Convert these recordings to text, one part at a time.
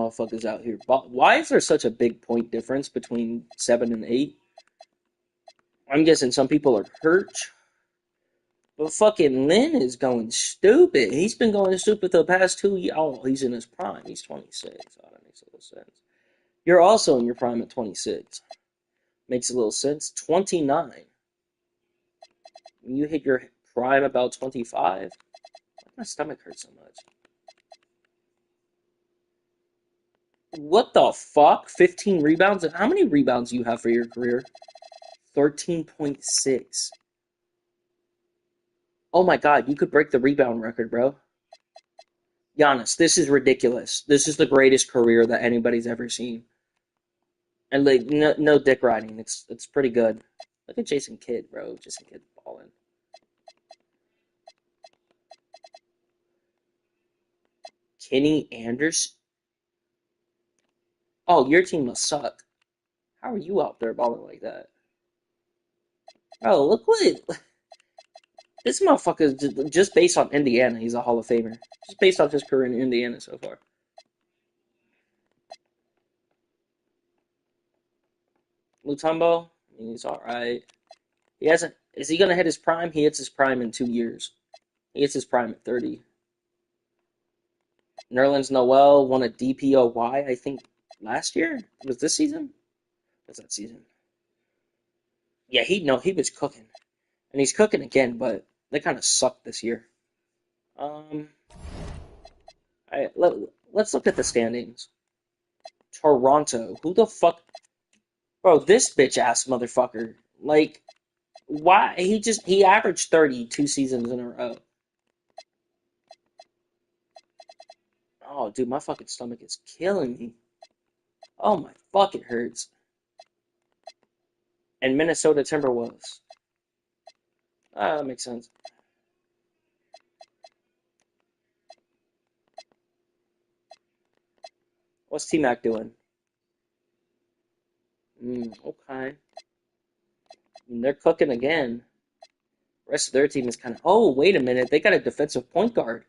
motherfuckers out here. Why is there such a big point difference between 7 and 8? I'm guessing some people are hurt. But fucking Lin is going stupid. He's been going stupid the past 2 years. Oh, he's in his prime. He's 26. Oh, that makes a little sense. You're also in your prime at 26. Makes a little sense. 29. When you hit your prime about 25, my stomach hurts so much. What the fuck? 15 rebounds? How many rebounds do you have for your career? 13.6. Oh my god, you could break the rebound record, bro. Giannis, this is ridiculous. This is the greatest career that anybody's ever seen. And like no dick riding. It's pretty good. Look at Jason Kidd, bro. Jason Kidd balling. Kenny Anderson. Oh, your team must suck. How are you out there balling like that? Bro, look what this motherfucker just based on Indiana, he's a Hall of Famer. Just based off his career in Indiana so far. Mutombo, I mean, he's alright. He hasn't. Is he gonna hit his prime? He hits his prime in 2 years. He hits his prime at 30. Nerlens Noel won a DPOY, I think, last year. Was this season? What's that season? Yeah, he was cooking, and he's cooking again, but they kind of sucked this year. Um, let's look at the standings. Toronto, who the fuck, bro? This bitch ass motherfucker. Like, why he averaged 32 seasons in a row. Oh, dude, my fucking stomach is killing me. Oh my fuck, it hurts. And Minnesota Timberwolves. Ah, that makes sense. What's T-Mac doing? Okay. And they're cooking again. The rest of their team is kind of. Oh, wait a minute. They got a defensive point guard.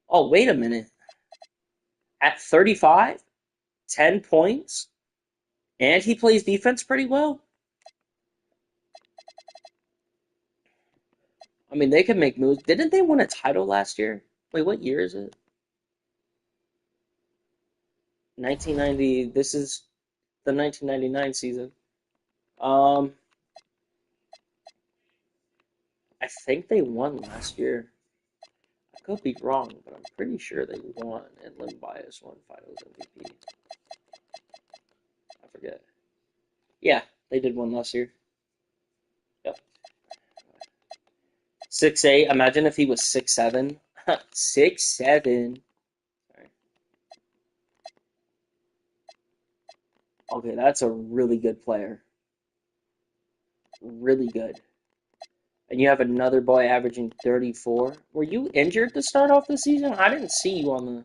Oh, wait a minute. At 35, 10 points, and he plays defense pretty well. I mean, they can make moves. Didn't they win a title last year? Wait, what year is it? 1990. This is the 1999 season. Um, I think they won last year. I could be wrong, but I'm pretty sure they won, and Len Bias won Finals MVP. I forget. Yeah, they did one last year. Yep. 6'8". Imagine if he was 6'7". 6'7". Sorry. Okay, that's a really good player. Really good. And you have another boy averaging 34. Were you injured to start off the season? I didn't see you on the.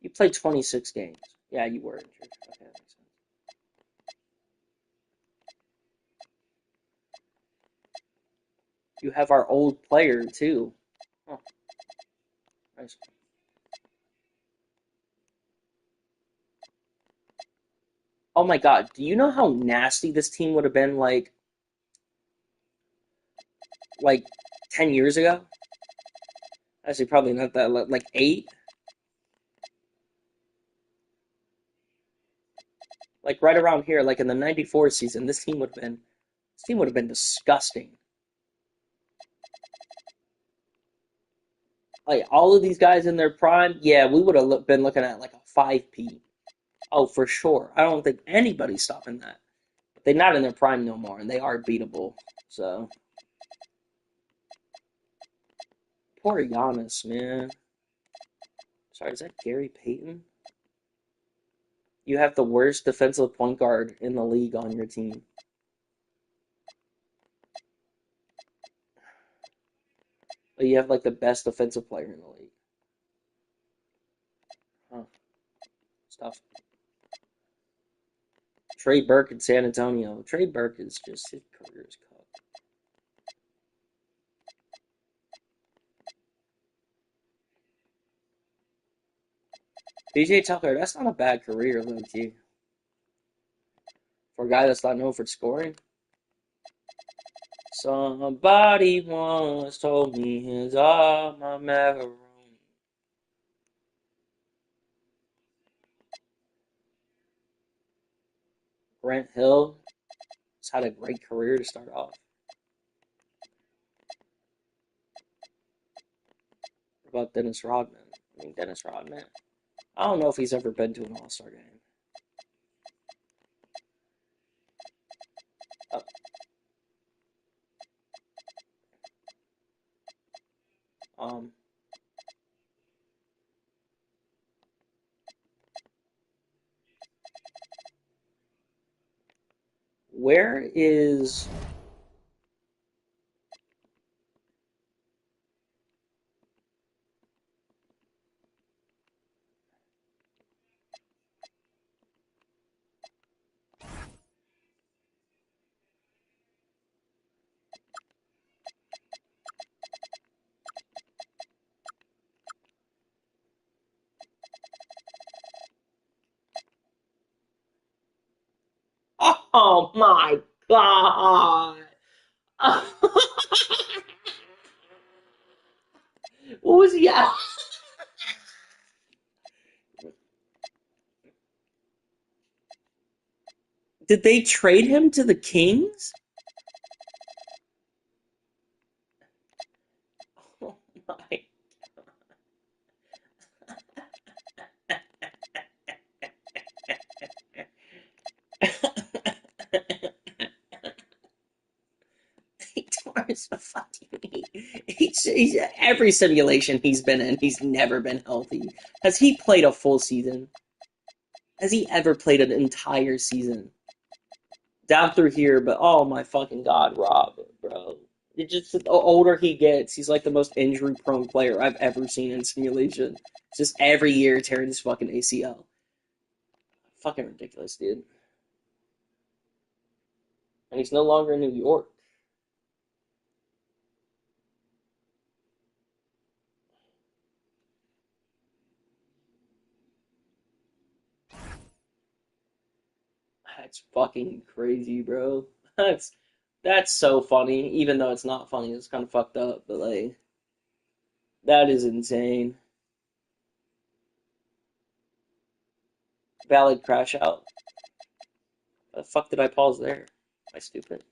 You played 26 games. Yeah, you were injured. Okay, that makes sense. You have our old player too. Oh, nice. Oh my God, do you know how nasty this team would have been like 10 years ago? Actually, probably not that, like 8. Like right around here, like in the 94 season, this team would have been disgusting. Like all of these guys in their prime, yeah, we would have been looking at like a 5P. Oh, for sure. I don't think anybody's stopping that. But they're not in their prime no more, and they are beatable. So poor Giannis, man. Sorry, is that Gary Payton? You have the worst defensive point guard in the league on your team. But you have like the best defensive player in the league. Huh. Stuff. Trey Burke in San Antonio. Trey Burke is just his career is cut. PJ Tucker, that's not a bad career, low key. For a guy that's not known for scoring. Somebody once told me his all my macaroon. Grant Hill has had a great career to start off. What about Dennis Rodman? I mean, Dennis Rodman. I don't know if he's ever been to an All-Star game. Uh, Um, where is Oh my god! What was he at? Did they trade him to the Kings? Oh my. He tore his fucking knee. Every simulation he's been in, he's never been healthy. Has he played a full season? Has he ever played an entire season? Down through here, but oh my fucking god, Rob, bro. It just the older he gets, he's like the most injury prone player I've ever seen in simulation. Just every year tearing his fucking ACL. Fucking ridiculous, dude. And he's no longer in New York. That's fucking crazy, bro. That's so funny. Even though it's not funny, it's kind of fucked up. But like, that is insane. Valid crash out. What the fuck did I pause there? Am I stupid?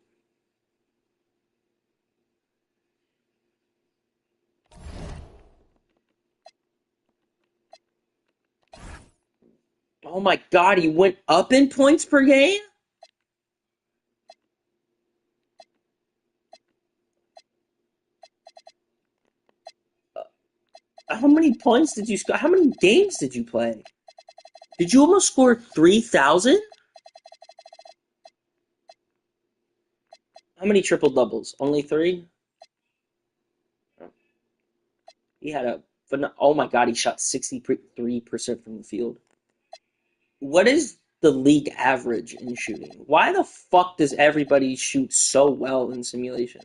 Oh my god, he went up in points per game? How many points did you score? How many games did you play? Did you almost score 3,000? How many triple doubles? Only three? He had a. Oh my god, he shot 63% from the field. What is the league average in shooting? Why the fuck does everybody shoot so well in simulation?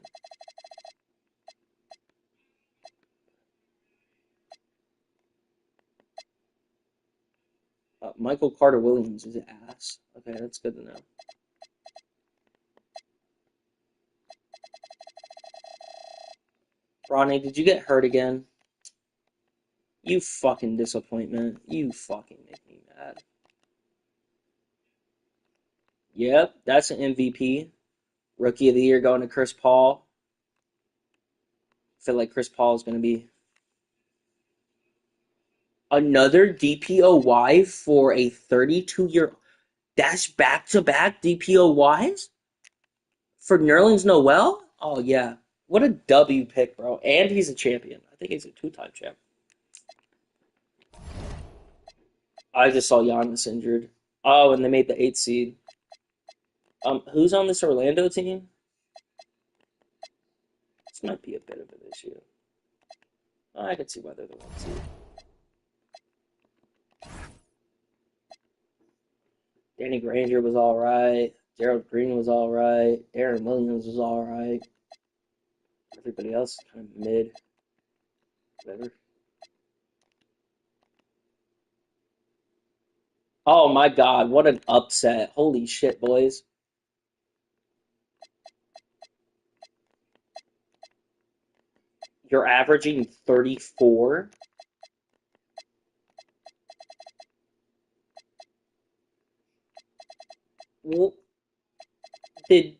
Michael Carter Williams is ass. Okay, that's good to know. Ronnie, did you get hurt again? You fucking disappointment. You fucking make me mad. Yep, that's an MVP. Rookie of the year going to Chris Paul. I feel like Chris Paul is going to be another DPOY for a 32-year. That's back-to-back DPOYs for Nerlens Noel. Oh yeah, what a W pick, bro. And he's a champion. I think he's a two-time champ. I just saw Giannis injured. Oh, and they made the 8th seed. Who's on this Orlando team? This might be a bit of an issue. I could see why they're the 1 seed. Danny Granger was all right. Gerald Green was all right. Aaron Williams was all right. Everybody else kind of mid. Whatever. Oh my God, what an upset. Holy shit, boys. You're averaging 34? Well, did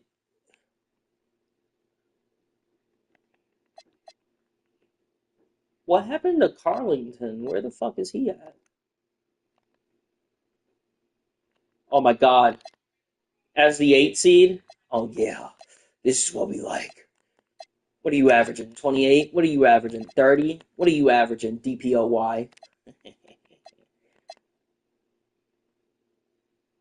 what happened to Carlington? Where the fuck is he at? Oh my God. As the 8 seed? Oh yeah. This is what we like. What are you averaging? 28? What are you averaging? 30? What are you averaging? DPOY?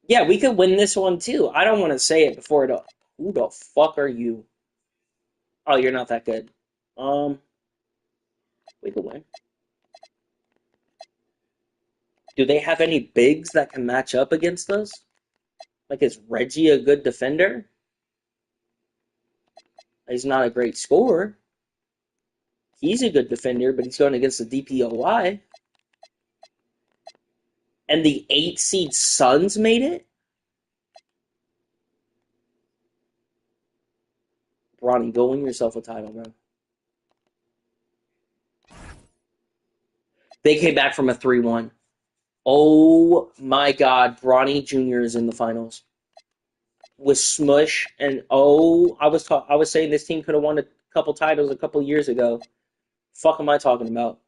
Yeah, we could win this one too. I don't want to say it before it. Who the fuck are you? Oh, you're not that good. Um, we could win. Do they have any bigs that can match up against us? Like, is Reggie a good defender? He's not a great scorer. He's a good defender, but he's going against the DPOY. And the 8 seed Suns made it? Bronny, go win yourself a title, bro. They came back from a 3-1. Oh my God, Bronny Jr. is in the finals with Smush, and I was saying this team could have won a couple titles a couple years ago. Fuck am I talking about?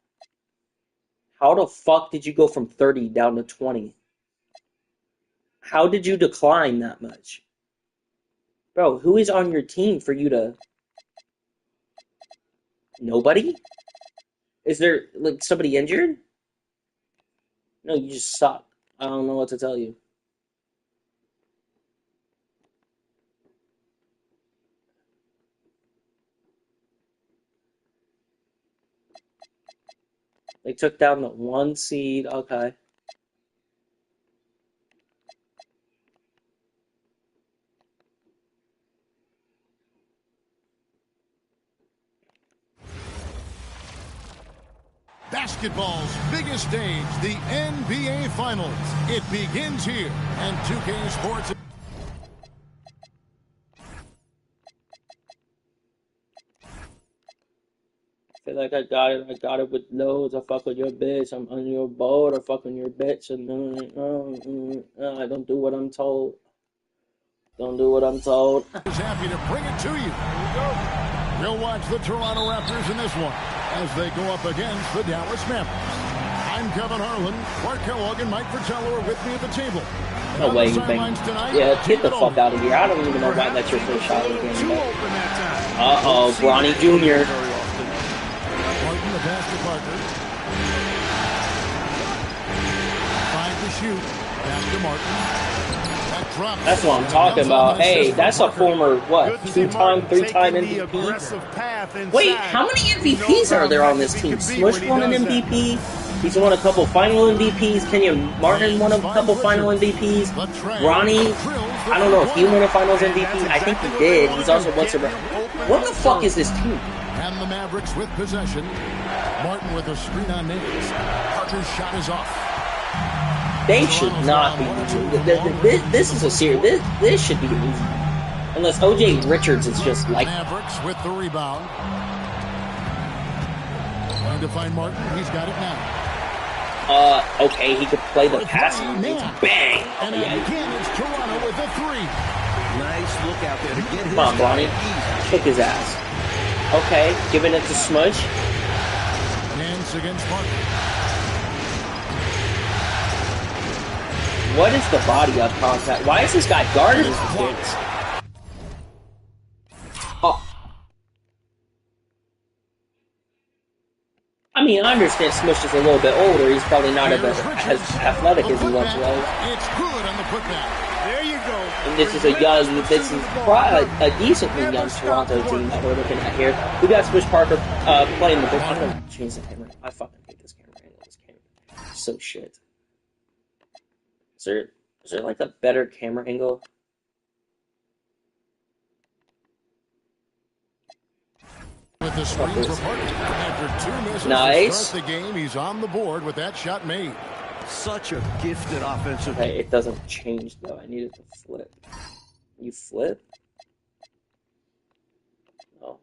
How the fuck did you go from 30 down to 20? How did you decline that much? Bro, who is on your team for you to... Nobody? Is there, like, somebody injured? No, you just suck. I don't know what to tell you. They took down the 1 seed. Okay. Basketball's biggest stage, the NBA Finals. It begins here, and 2K Sports. I feel like I got it. I got it with loads. I fuck with your bitch. I'm on your boat. I fuck on your bitch. And I don't do what I'm told. Don't do what I'm told. Is happy to bring it to you. We'll watch the Toronto Raptors in this one as they go up against the Dallas Mavericks. I'm Kevin Harlan. Clark Kellogg and Mike Fratello are with me at the table. No way you think. Yeah, get the fuck out of here. I don't even know why that's your first shot of the game. Uh-oh, Bronny Jr. Martin, the pass to Parker. 5 to shoot. Pass to Martin. That's what I'm talking about. Hey, that's a former, what, 2-time, 3-time MVP? Wait, how many MVPs are there on this team? Smush won an MVP. He's won a couple final MVPs. Kenyon Martin won a couple final MVPs. Bronny, I don't know if he won a finals MVP. I think he did. He's also won some. What the fuck is this team? And the Mavericks with possession. Martin with a screen on Nate. Parker's shot is off. They should not be losing. This is a series. This should be easy. Unless O.J. Richards is just like... Mavericks with the rebound. Trying to find Martin. He's got it now. Okay, he could play the passing. Bang! And again, it's Toronto with a 3. Nice look out there to get his... Come on, Bronny. Kick his ass. Okay, giving it to Smush. Nance against Martin. What is the body up contact? Why is this guy guarding his kids? Oh. I mean, I understand Smush is a little bit older. He's probably not as athletic as he once was. It's good on the putback. There you go. And this is probably a decently young Toronto team that we're looking at here. We got Smush Parker playing the big. I'm gonna change the camera. I fucking hate this camera angle. This camera, so shit. Is there like a better camera angle? With the screen for Parker. After 2 misses nice. to start the game, he's on the board with that shot made. Such a gifted offensive. Okay, it doesn't change though. I need it to flip. You flip? No.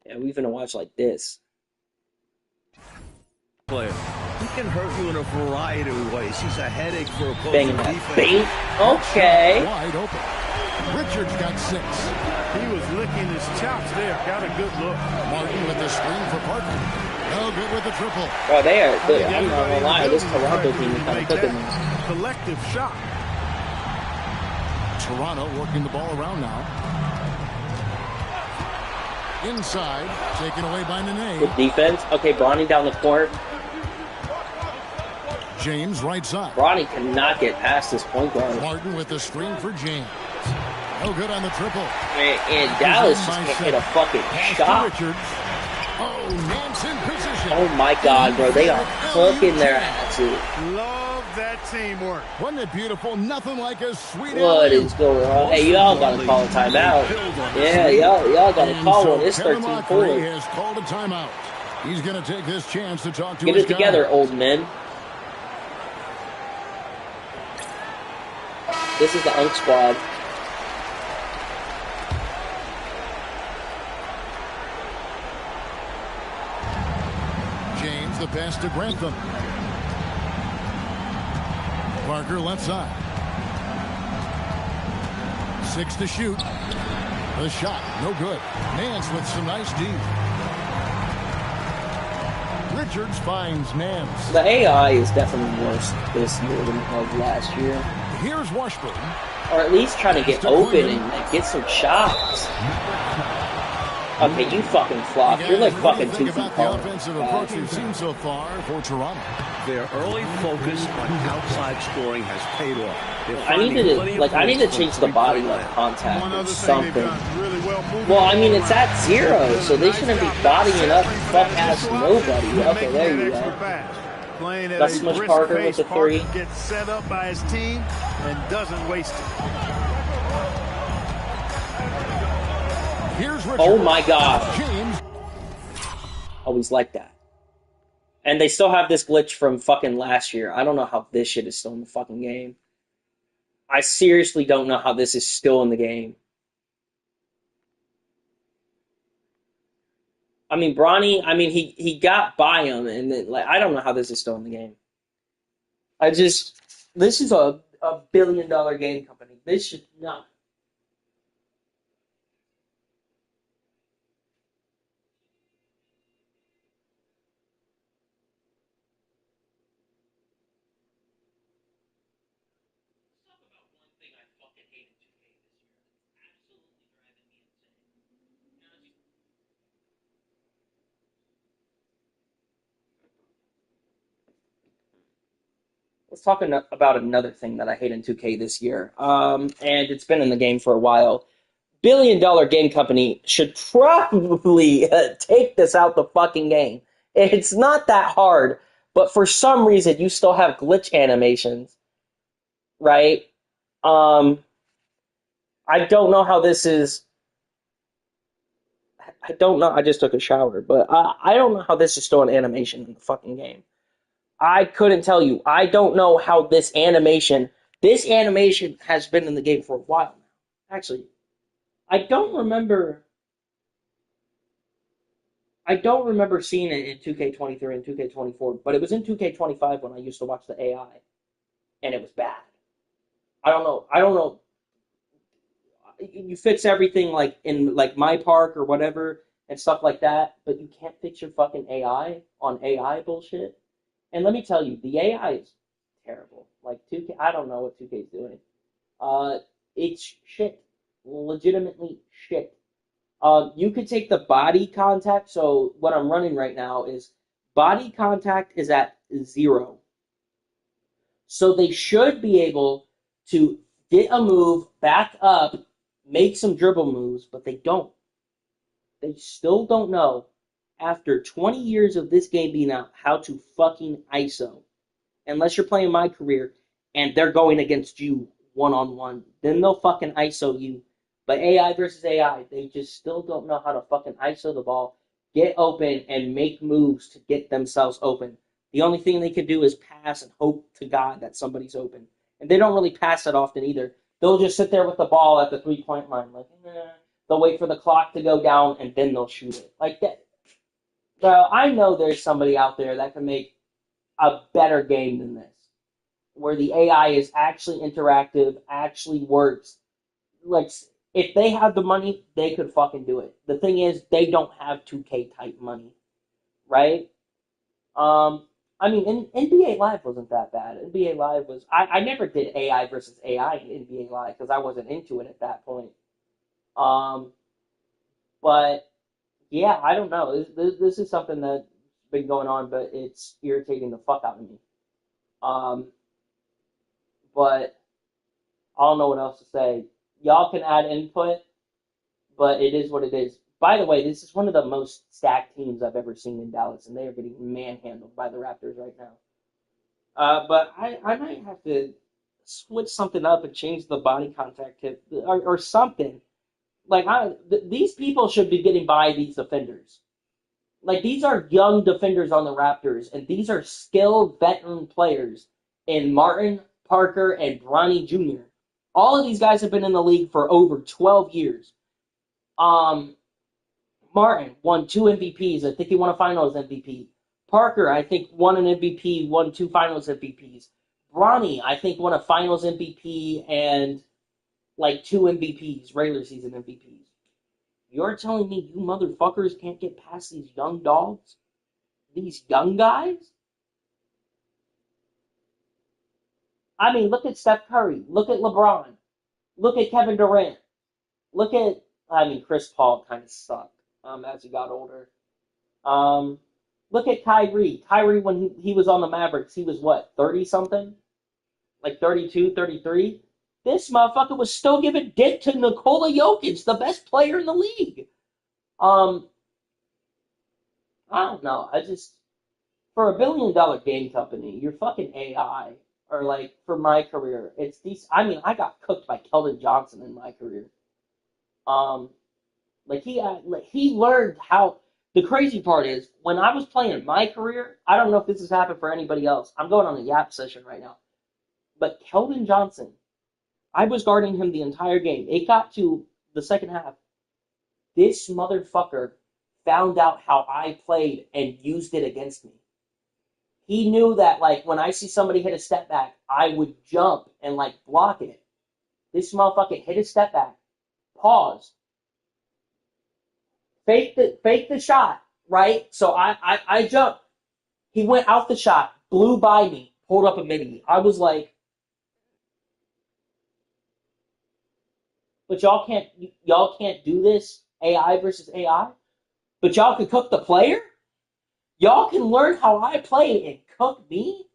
Yeah, we're gonna watch like this. Player. He can hurt you in a variety of ways. He's a headache for Banging opposing that defense. bait. Okay. Wide open. Richards got 6. He was licking his chops there. Got a good look. Martin with the screen for Parker. No good with the triple. Oh, they are. I think I'm not gonna lie. This Toronto team is kind of make cooking that this. collective shot. Toronto working the ball around now. Inside, taken away by Nene. Good defense. Okay, Bronny down the court. James right side. Bronny cannot get past this point guard. Martin with the screen for James. No good on the triple. And Dallas just can't hit a fucking Pass to shot. Richards. Oh, Nance in position. Oh my god, bro. They are cooking their asses. Love that teamwork. Wasn't it beautiful? Nothing like a sweet What alley-oop. is going on? Hey, y'all gotta call a timeout. Yeah, y'all gotta And call so one. It's Kevin 13-4. Lockery has called a timeout. He's going to take this chance to talk to Get his it together, guy. old men. This is the Unk Squad. James, the pass to Grantham. Parker left side. 6 to shoot. The shot, no good. Nance with some nice D. Richards finds Nance. The AI is definitely worse this year than it was last year. Here's Washburn. Or at least trying to get open and like, get some shots. Okay, you fucking flop. You're like Guys, what do fucking you 2 think feet about the tall. offensive approach we've seen so far for Toronto? Their early focus on outside scoring has paid off. They're I need finding plenty to of I need to points change from the body three-point like land. contact One or other thing something. they've done really well moving Well, I the mean ball it's around. at 0, so they Nice shouldn't be job bodying up settling for fuck that ass initial nobody. option and Okay, there making you that go. extra pass. Playing at Gus a Mush brisk Carter pace, with the Parker 3. gets set up by his team and doesn't waste it. Here's Richards. Oh my god. James. Always like that. And they still have this glitch from fucking last year. I don't know how this shit is still in the fucking game. I seriously don't know how this is still in the game. I mean, Bronny, he got by him, and then, like, I don't know how this is still in the game. This is a $1 billion game company. This should not. Let's talk about another thing that I hate in 2K this year. And it's been in the game for a while. $1 billion game company should probably take this out the fucking game. It's not that hard, but for some reason you still have glitch animations, right? I don't know how this is. I don't know. I just took a shower, but I don't know how this is still an animation in the fucking game. I couldn't tell you. I don't know how this animation has been in the game for a while now. Actually, I don't remember seeing it in 2K23 and 2K24, but it was in 2K25 when I used to watch the AI, and it was bad. I don't know. You fix everything like in like My Park or whatever and stuff like that, but you can't fix your fucking AI on AI bullshit. And let me tell you, the AI is terrible. Like 2K, I don't know what 2K is doing. It's shit, legitimately shit. You could take the body contact. So what I'm running right now is body contact is at 0. So they should be able to get a move, back up, make some dribble moves, but they don't. They still don't know, after 20 years of this game being out, how to fucking ISO. Unless you're playing my career and they're going against you one-on-one. Then they'll fucking ISO you. But AI versus AI, they just still don't know how to fucking ISO the ball, get open, and make moves to get themselves open. The only thing they can do is pass and hope to God that somebody's open. And they don't really pass that often either. They'll just sit there with the ball at the three-point line. Like, they'll wait for the clock to go down, and then they'll shoot it. Like that. Bro, I know there's somebody out there that can make a better game than this, where the AI is actually interactive, actually works. Like, if they had the money, they could fucking do it. The thing is, they don't have 2K type money, right? I mean, NBA Live wasn't that bad. NBA Live was. I never did AI versus AI in NBA Live because I wasn't into it at that point. But yeah, I don't know. This is something that's been going on, but it's irritating the fuck out of me. Um, but I don't know what else to say. Y'all can add input, but it is what it is. By the way, this is one of the most stacked teams I've ever seen in Dallas, and they are getting manhandled by the Raptors right now. But I might have to switch something up and change the body contact tip or something. Like these people should be getting by these defenders. Like these are young defenders on the Raptors, and these are skilled veteran players in Martin, Parker, and Bronny Jr. All of these guys have been in the league for over 12 years. Martin won 2 MVPs. I think he won a Finals MVP. Parker, I think, won an MVP, won 2 Finals MVPs. Bronny, I think, won a Finals MVP and like 2 MVPs, regular season MVPs. You're telling me you motherfuckers can't get past these young dogs? These young guys? I mean, look at Steph Curry. Look at LeBron. Look at Kevin Durant. Look at, I mean, Chris Paul kind of sucked as he got older. Look at Kyrie. Kyrie, when he was on the Mavericks, he was what, 30-something? Like 32, 33? This motherfucker was still giving dick to Nikola Jokic, the best player in the league. I don't know. For a $1 billion game company, you're fucking AI. Or like, for my career, it's these. I mean, I got cooked by Keldon Johnson in my career. He learned how. The crazy part is, when I was playing my career, I don't know if this has happened for anybody else. I'm going on a yap session right now. But Keldon Johnson, I was guarding him the entire game. It got to the second half. This motherfucker found out how I played and used it against me. He knew that, like, when I see somebody hit a step back, I would jump and, like, block it. This motherfucker hit a step back, pause, fake the shot, right? So I jumped. He went out the shot, blew by me, pulled up a midi. I was like, but y'all can't do this AI versus AI. But y'all can cook the player. Y'all can learn how I play and cook me.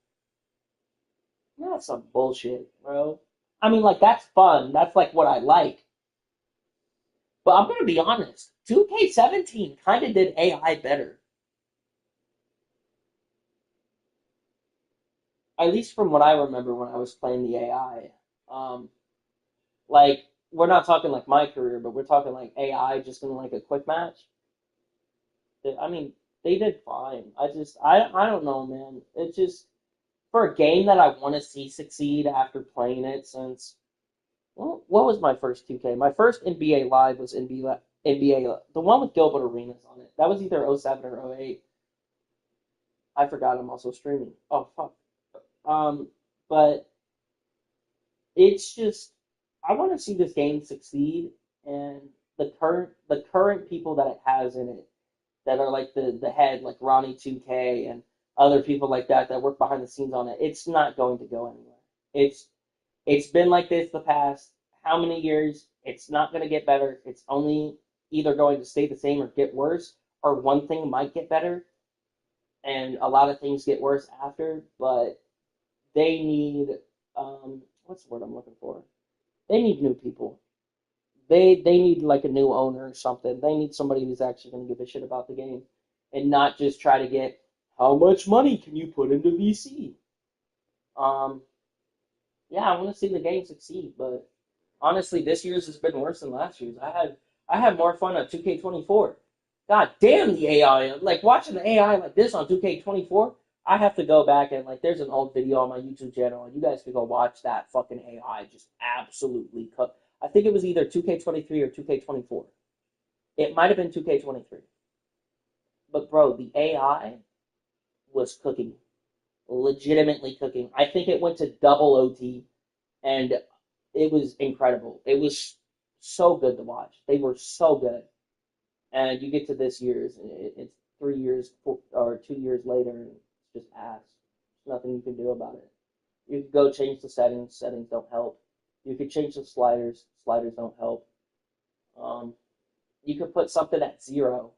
That's some bullshit, bro. I mean, like, that's fun. That's like what I like. But I'm gonna be honest. 2K17 kind of did AI better. At least from what I remember when I was playing the AI. Like, we're not talking like my career, but we're talking like AI just in like a quick match. I mean, they did fine. I don't know, man. It's just, for a game that I want to see succeed after playing it since, well, what was my first 2K? My first NBA Live was NBA, the one with Gilbert Arenas on it. That was either '07 or '08. I forgot I'm also streaming. Oh, fuck. But it's just, I want to see this game succeed, and the current people that it has in it, that are like the head, like Ronnie 2K and other people like that work behind the scenes on it, it's not going to go anywhere. It's been like this the past how many years? It's not going to get better. It's only either going to stay the same or get worse, or one thing might get better, and a lot of things get worse after. But they need, what's the word I'm looking for? They need new people. They need like a new owner or something. They need somebody who's actually going to give a shit about the game and not just try to get how much money can you put into VC. Um, yeah, I want to see the game succeed, but honestly, this year's has been worse than last year's. I had more fun on 2K24. God damn the AI! Like watching the AI like this on 2K24. I have to go back and like there's an old video on my YouTube channel, and you guys can go watch that fucking AI just absolutely cook. I think it was either 2K23 or 2K24. It might have been 2K23. But bro, the AI was cooking, legitimately cooking. I think it went to double OT, and it was incredible. It was so good to watch. They were so good. And you get to this year's, it's 3 years or 2 years later, and it's just ass. There's nothing you can do about it. You could go change the settings. Settings don't help. You could change the sliders. Sliders don't help. Um, you could put something at 0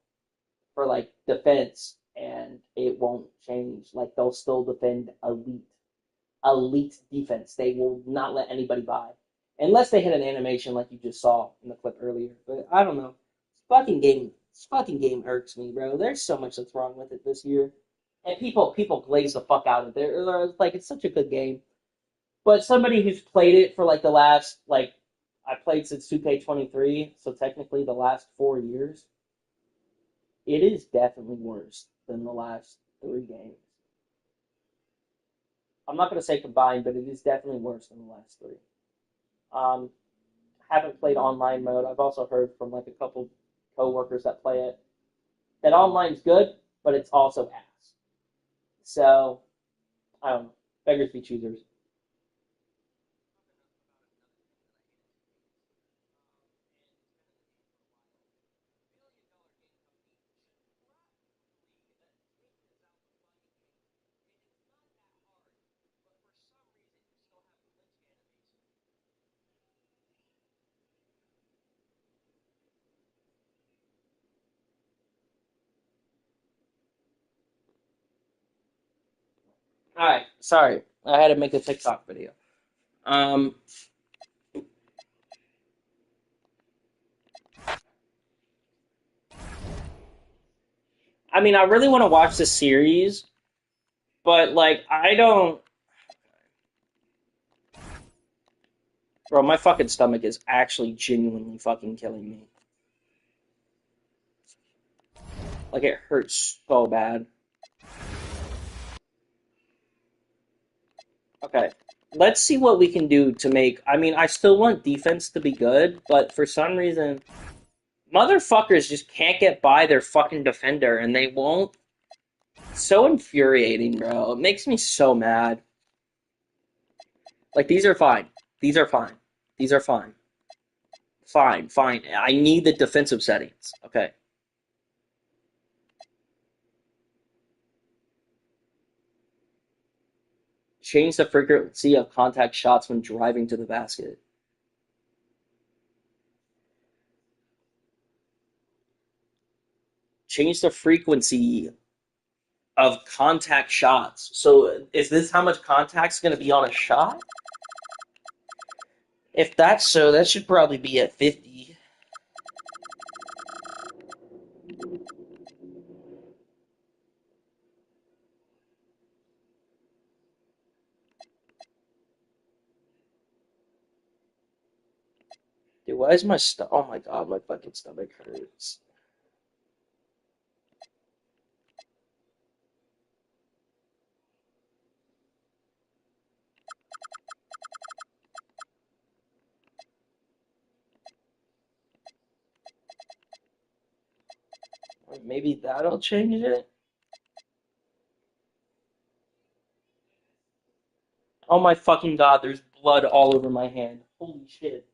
for like defense, and it won't change. Like they'll still defend elite defense. They will not let anybody by. Unless they hit an animation like you just saw in the clip earlier. But I don't know. This fucking game irks me, bro. There's so much that's wrong with it this year. And people glaze the fuck out of it. Like it's such a good game. But somebody who's played it for like the last like I played since 2K23, so technically the last 4 years, it is definitely worse than the last 3 games. I'm not gonna say combined, but it is definitely worse than the last three. Um, haven't played online mode. I've also heard from like a couple coworkers that play it that online's good, but it's also ass. So I don't know. Beggars be choosers. All right, sorry, I had to make a TikTok video. Um, I mean, I really want to watch the series, but like, I don't, bro. My fucking stomach is actually genuinely fucking killing me. Like, it hurts so bad. Okay, let's see what we can do to make. I mean, I still want defense to be good, but for some reason, motherfuckers just can't get by their fucking defender, and they won't. It's so infuriating, bro. It makes me so mad. Like, these are fine. These are fine. These are fine. Fine, fine. I need the defensive settings. Okay. Change the frequency of contact shots when driving to the basket. Change the frequency of contact shots. So is this how much contact's going to be on a shot? If that's so, that should probably be at 50. Dude, why is my stomach? Oh my god, my fucking stomach hurts. Maybe that'll change it? Oh my fucking god, there's blood all over my hand. Holy shit.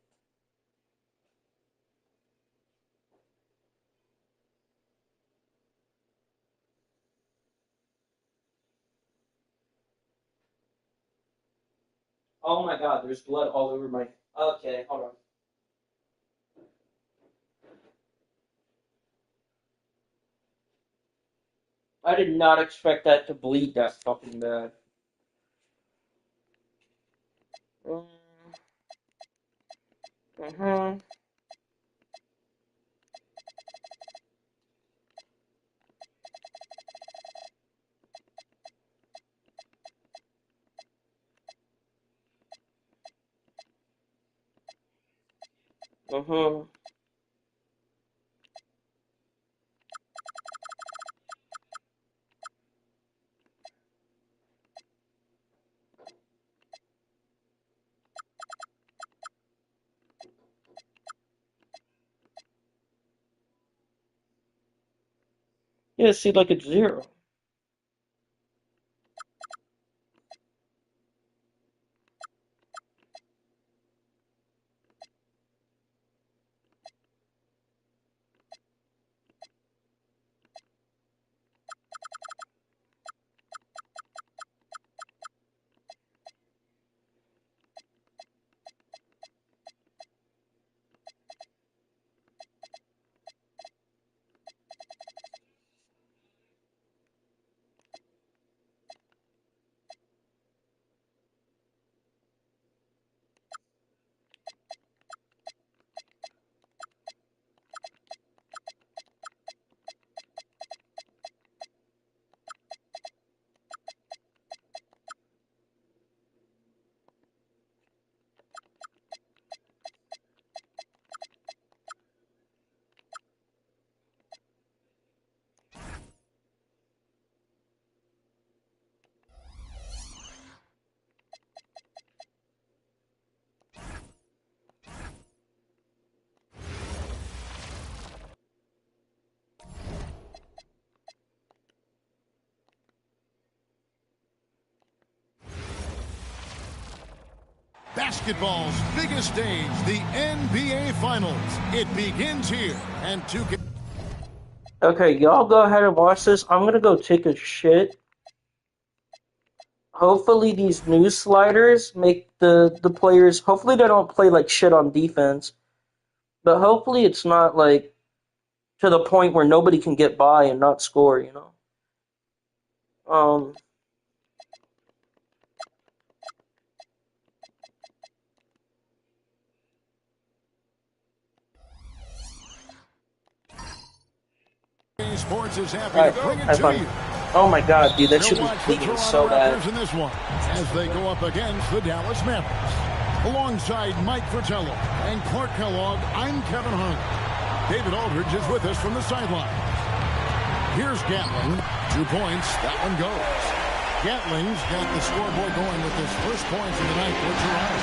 Oh my god, there's blood all over my. Okay, hold on. I did not expect that to bleed that fucking bad. Mm, Mm-hmm. Mm-hmm. Yeah, see, like it's 0. Basketball's biggest stage, the NBA Finals. It begins here, and Okay, y'all go ahead and watch this. I'm gonna go take a shit. Hopefully these new sliders make the players, hopefully they don't play like shit on defense. But hopefully it's not like to the point where nobody can get by and not score, you know? Um, Sports is happy alright, to bring it have to fun. you. Oh my god, dude, that We'll should be watch the clean Toronto so bad. Raptors in this one as they go up against the Dallas Mavericks. Alongside Mike Fratello and Clark Kellogg, I'm Kevin Harlan. David Aldridge is with us from the sideline. Here's Gatling. 2 points. That one goes. Gatling's got the scoreboard going with his first points of the night for Toronto.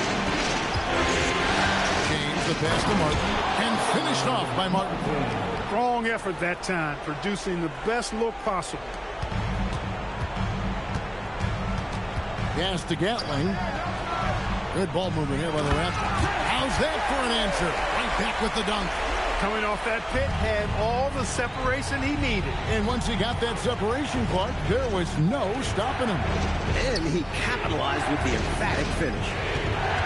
James, the pass to Martin, and finished off by Martin. Strong effort that time, producing the best look possible. Pass to Gatling. Good ball movement here by the Raptors. How's that for an answer? Right back with the dunk. Coming off that pit, had all the separation he needed. And once he got that separation, Clark, there was no stopping him. And he capitalized with the emphatic finish.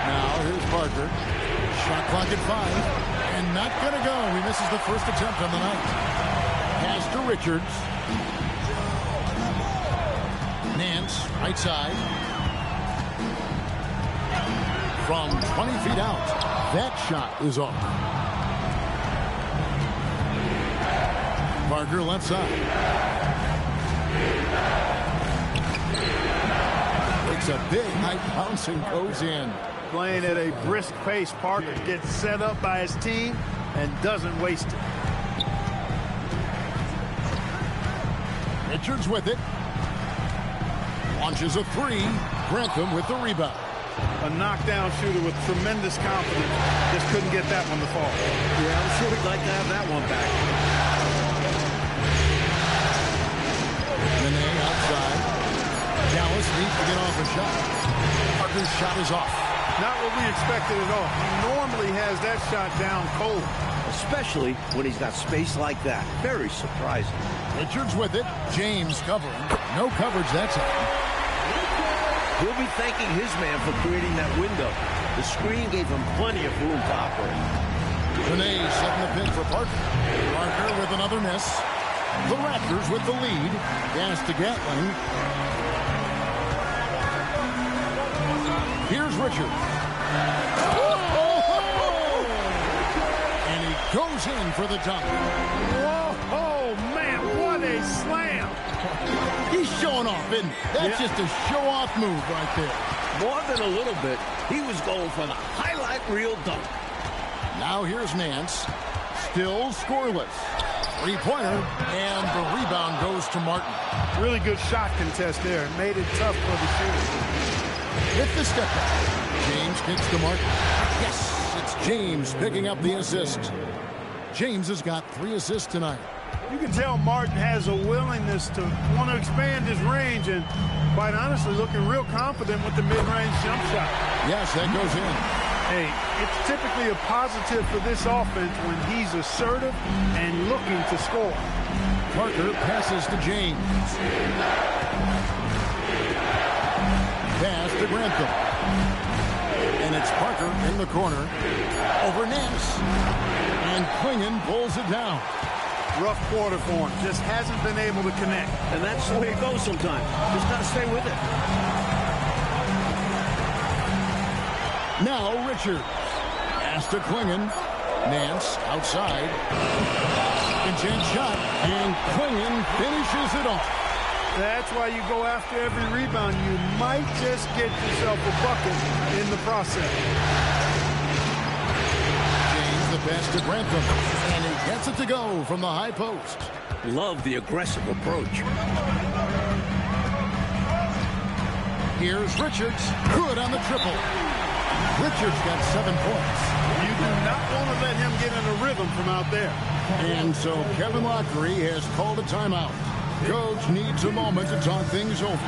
Now, here's Parker. Shot clock at 5. And not going to go. He misses the first attempt on the night. Pass to Richards. Nance, right side. From 20 feet out. That shot is off. Parker left side. Takes a big high bounce and goes in. Playing at a brisk pace, Parker gets set up by his team and doesn't waste it. Richards with it. Launches a 3. Grantham with the rebound. A knockdown shooter with tremendous confidence. Just couldn't get that one to fall. Yeah, I'm sure he'd like to have that one back. Nene outside. Dallas needs to get off a shot. Parker's shot is off. Not what we expected at all. He normally has that shot down cold. Especially when he's got space like that. Very surprising. Richards with it. James covering. No coverage that time. He'll be thanking his man for creating that window. The screen gave him plenty of room to operate. Nene setting the pin for Parker. Parker with another miss. The Raptors with the lead. Pass to Gatling. Here's Richards. Goes in for the dunk. Whoa, oh, man, what a slam. He's showing off, isn't he? That's just a show-off move right there. More than a little bit. He was going for the highlight reel dunk. Now here's Nance. Still scoreless. Three-pointer, and the rebound goes to Martin. Really good shot contest there. It made it tough for the shooter. With the step back, James kicks to Martin. Yes, it's James picking up the assist. James has got 3 assists tonight. You can tell Martin has a willingness to want to expand his range and, quite honestly, looking real confident with the mid-range jump shot. Yes, that goes in. Hey, it's typically a positive for this offense when he's assertive and looking to score. Parker passes to James. Pass to Grantham. And it's Parker in the corner. Over Nance. And Klingon pulls it down. Rough quarter for him. Just hasn't been able to connect. And that's the way it goes sometimes. Just got to stay with it. Now Richards. Pass to Klingon. Nance outside. Second chance shot. And Klingon finishes it off. That's why you go after every rebound. You might just get yourself a bucket in the process. James the pass to Grantham. And he gets it to go from the high post. Love the aggressive approach. Here's Richards. Good on the triple. Richards got 7 points. You do not want to let him get in a rhythm from out there. And so Kevin Lockery has called a timeout. Coach needs a moment to talk things over.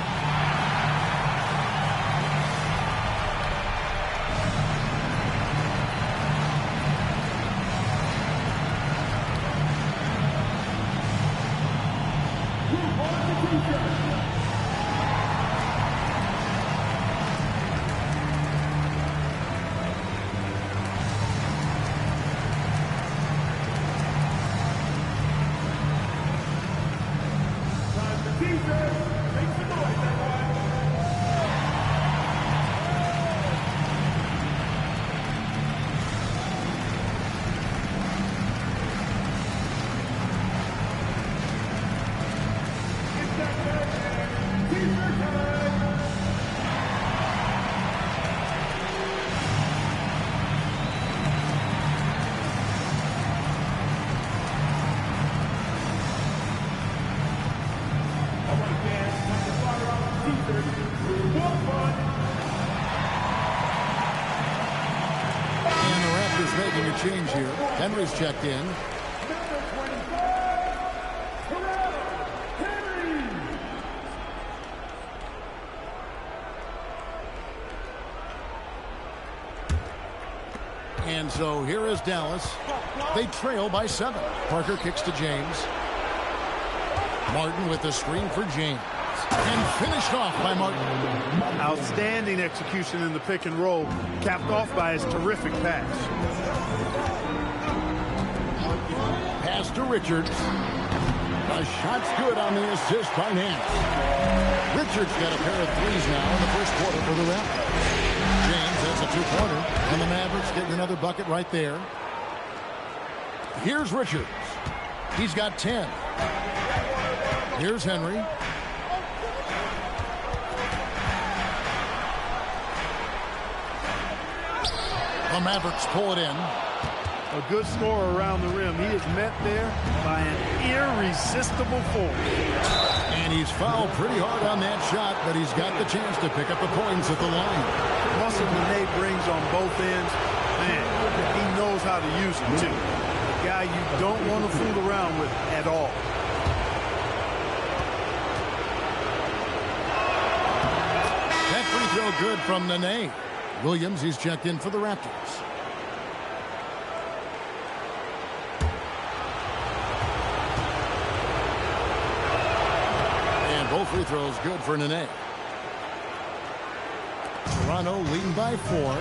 Change here. Henry's checked in. And so here is Dallas. They trail by 7. Parker kicks to James. Martin with the screen for James. And finished off by Martin. Outstanding execution in the pick and roll, capped off by his terrific pass. Pass to Richards. The shot's good on the assist by Nance. Richards got a pair of threes now in the first quarter for the Raptors. James has a 2-pointer, and the Mavericks getting another bucket right there. Here's Richards. He's got 10. Here's Henry. The Mavericks pull it in. A good scorer around the rim. He is met there by an irresistible force. And he's fouled pretty hard on that shot, but he's got the chance to pick up the points at the line. Muscle that Nate brings on both ends, man, he knows how to use it too. A guy you don't want to fool around with at all. That free throw good from Nene. Williams, he's checked in for the Raptors. And both free throws good for Nene. Toronto leading by 4.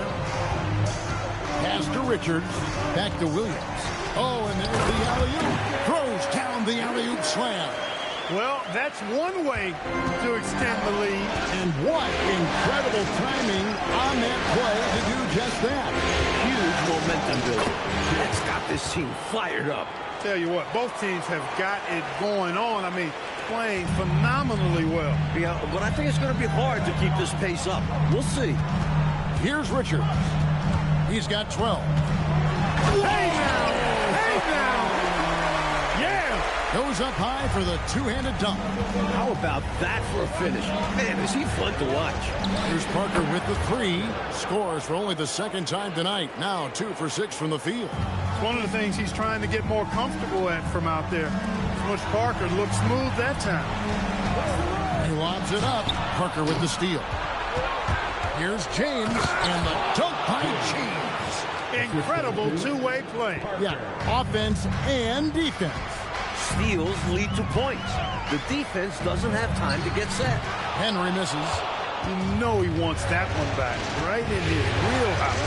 Pass to Richards. Back to Williams. Oh, and there's the alley-oop. Throws down the alley-oop slam. Well, that's one way to extend the lead. And what incredible timing on that play to do just that. Huge momentum building. That's got this team fired up. Tell you what, both teams have got it going on. I mean, playing phenomenally well. Yeah, but I think it's going to be hard to keep this pace up. We'll see. Here's Richards. He's got 12. Hey now! Hey now! Yeah! Goes up high for the two-handed dunk. How about that for a finish? Man, is he fun to watch. Here's Parker with the three. Scores for only the second time tonight. Now 2 for 6 from the field. It's one of the things he's trying to get more comfortable at from out there. Smush Parker looked smooth that time. He lobs it up. Parker with the steal. Here's James and the dunk by James. Incredible two-way play. Yeah, offense and defense. Steals lead to points. The defense doesn't have time to get set. Henry misses. You know he wants that one back. Right in his wheelhouse.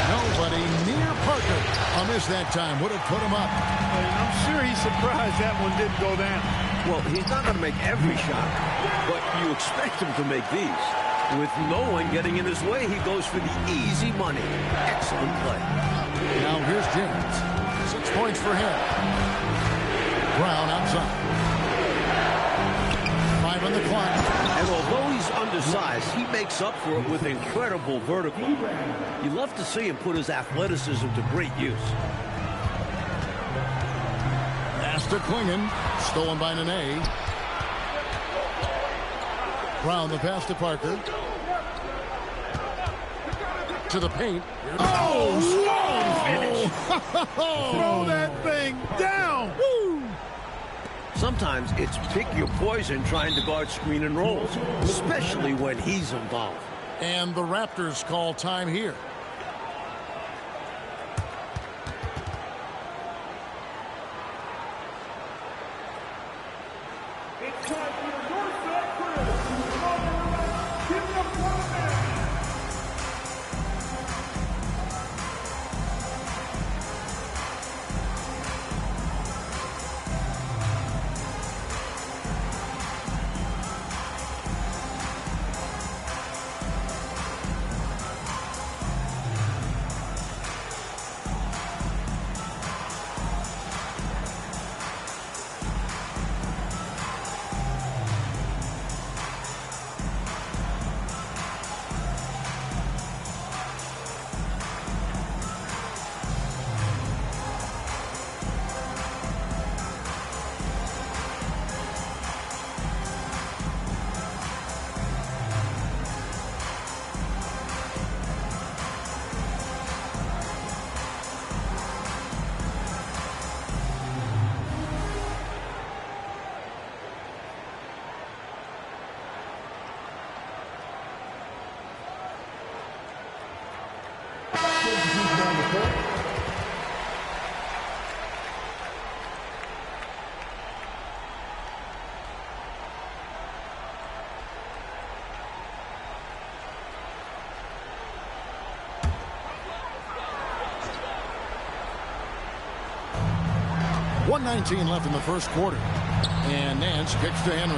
Nobody near Parker. A miss that time would have put him up. And I'm sure he's surprised that one didn't go down. Well, he's not going to make every shot, but you expect him to make these. With no one getting in his way, he goes for the easy money. Excellent play. Now here's James. 6 points for him. Brown outside. 5 on the clock. And although he's undersized, he makes up for it with incredible vertical. You love to see him put his athleticism to great use. Pass to Klingon. Stolen by Nene. Brown the pass to Parker. To the paint. Oh, Finish. throw that thing down. Woo. Sometimes it's pick your poison trying to guard screen and rolls, especially when he's involved. And the Raptors call time here. It's time for your doorstep, Chris. Give me a plan. .119 left in the first quarter. And Nance kicks to Henry.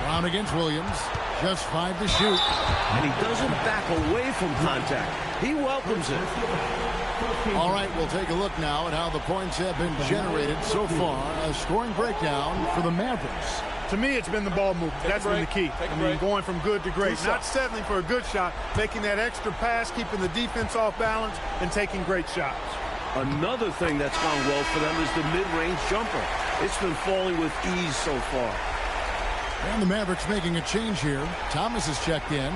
Brown against Williams. Just 5 to shoot. And he doesn't back away from contact. He welcomes it. All right, we'll take a look now at how the points have been generated so far. A scoring breakdown for the Mavericks. To me, it's been the ball movement. That's been the key. I mean, going from good to great. Not settling for a good shot, making that extra pass, keeping the defense off balance, and taking great shots. Another thing that's gone well for them is the mid-range jumper. It's been falling with ease so far. And the Mavericks making a change here. Thomas has checked in.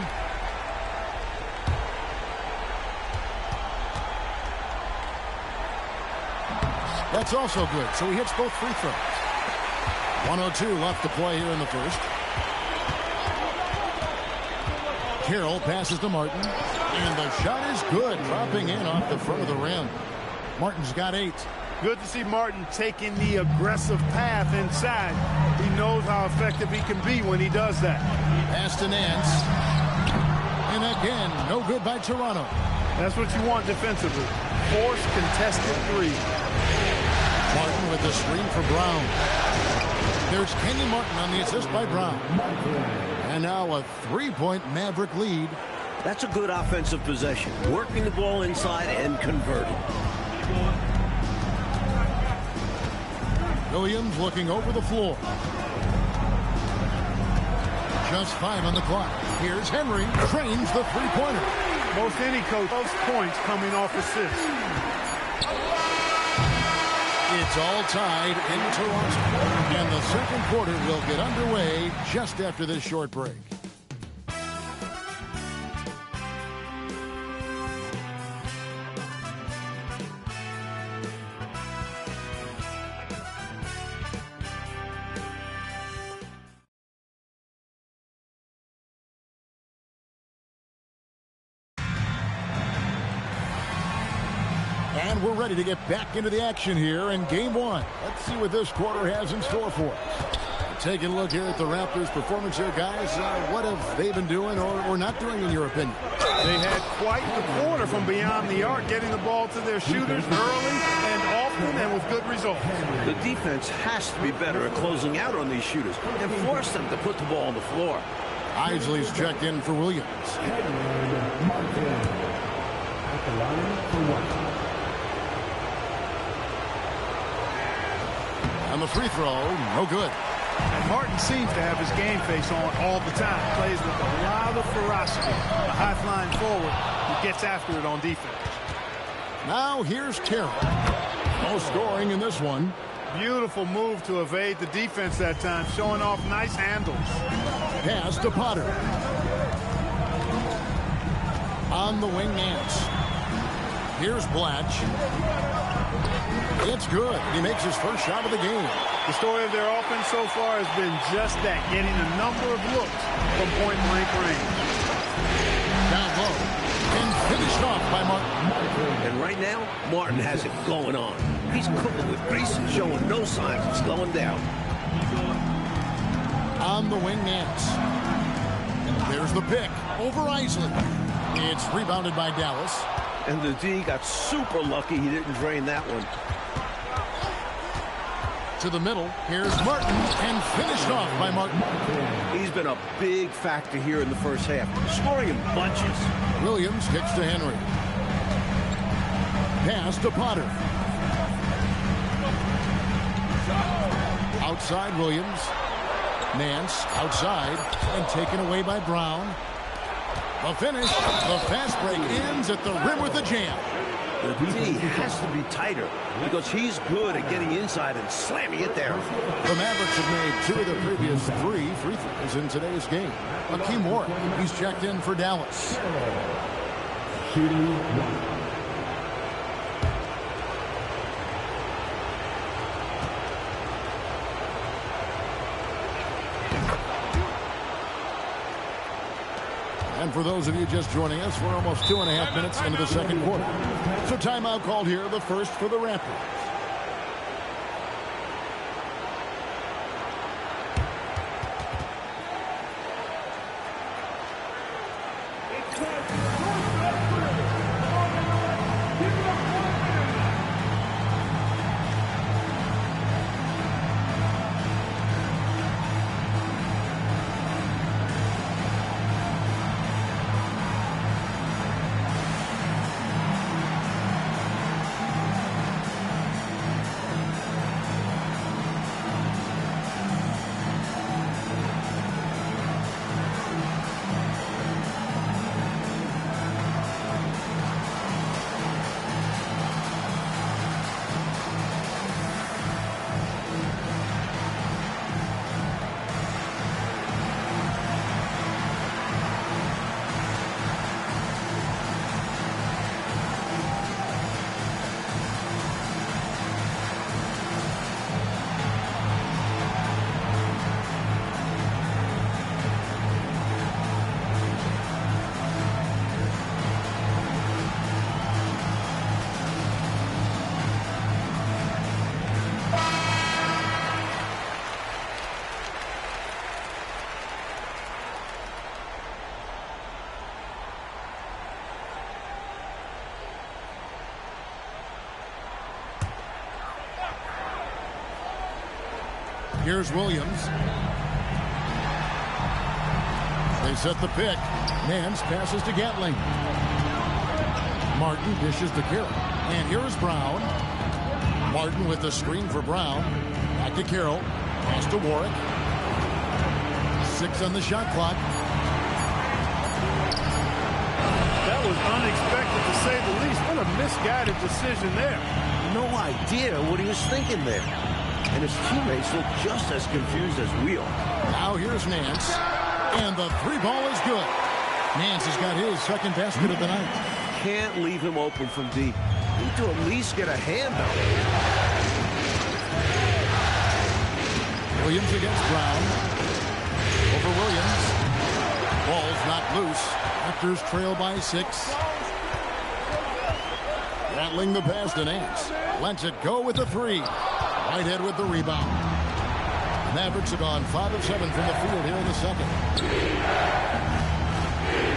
That's also good, so he hits both free throws. 1:02 left to play here in the first. Carroll passes to Martin, and the shot is good, dropping in off the front of the rim. Martin's got 8. Good to see Martin taking the aggressive path inside. He knows how effective he can be when he does that. Pass to Nance. And again, no good by Toronto. That's what you want defensively. Force contested 3. Martin with the screen for Brown. There's Kenyon Martin on the assist by Brown. And now a 3-point Maverick lead. That's a good offensive possession. Working the ball inside and converting. Williams looking over the floor. Just 5 on the clock. Here's Henry. Trains the three-pointer. Most any coach, most points coming off assists. It's all tied in Toronto. And the second quarter will get underway just after this short break. And we're ready to get back into the action here in game one. Let's see what this quarter has in store for us. Taking a look here at the Raptors' performance here, guys. What have they been doing or not doing, in your opinion? They had quite the quarter from beyond the arc, getting the ball to their shooters early and often and with good results. The defense has to be better at closing out on these shooters and force them to put the ball on the floor. Isley's checked in for Williams. And the free throw, no good. And Martin seems to have his game face on all the time. Plays with a lot of ferocity. A high-flying forward who gets after it on defense. Now here's Terry. No scoring in this one. Beautiful move to evade the defense that time, showing off nice handles. Pass to Potter. On the wing, Nance. Here's Blatch. It's good. He makes his first shot of the game. The story of their offense so far has been just that, getting a number of looks from point-blank range. Down low. And finished off by Martin. And right now, Martin has it going on. He's cooking with grease and showing no signs of slowing down. On the wing, Nance. There's the pick over Isley. It's rebounded by Dallas. And the D got super lucky he didn't drain that one. To the middle. Here's Martin. And finished off by Martin. He's been a big factor here in the first half, scoring in bunches. Williams kicks to Henry. Pass to Potter. Outside Williams. Nance outside and taken away by Brown. The finish. The fast break ends at the rim with a jam. The D has to be tighter because he's good at getting inside and slamming it there. The Mavericks have made 2 of the previous 3 free throws in today's game. Akeem Moore, he's checked in for Dallas. And for those of you just joining us, we're almost 2.5 minutes into the second quarter. So timeout called here, the first for the Raptors. Here's Williams. They set the pick. Nance passes to Gatling. Martin dishes to Carroll. And here is Brown. Martin with the screen for Brown. Back to Carroll. Pass to Warwick. 6 on the shot clock. That was unexpected, to say the least. What a misguided decision there. No idea what he was thinking there. And his teammates look just as confused as we are. Now here's Nance. And the 3 ball is good. Nance has got his second basket of the night. Can't leave him open from deep. Need to at least get a hand up. Williams against Brown. Over Williams. Ball's not loose. Raptors trail by 6. Rattling the pass to Nance. Lets it go with the 3. Whitehead with the rebound. Mavericks have gone 5 of 7 from the field here in the second.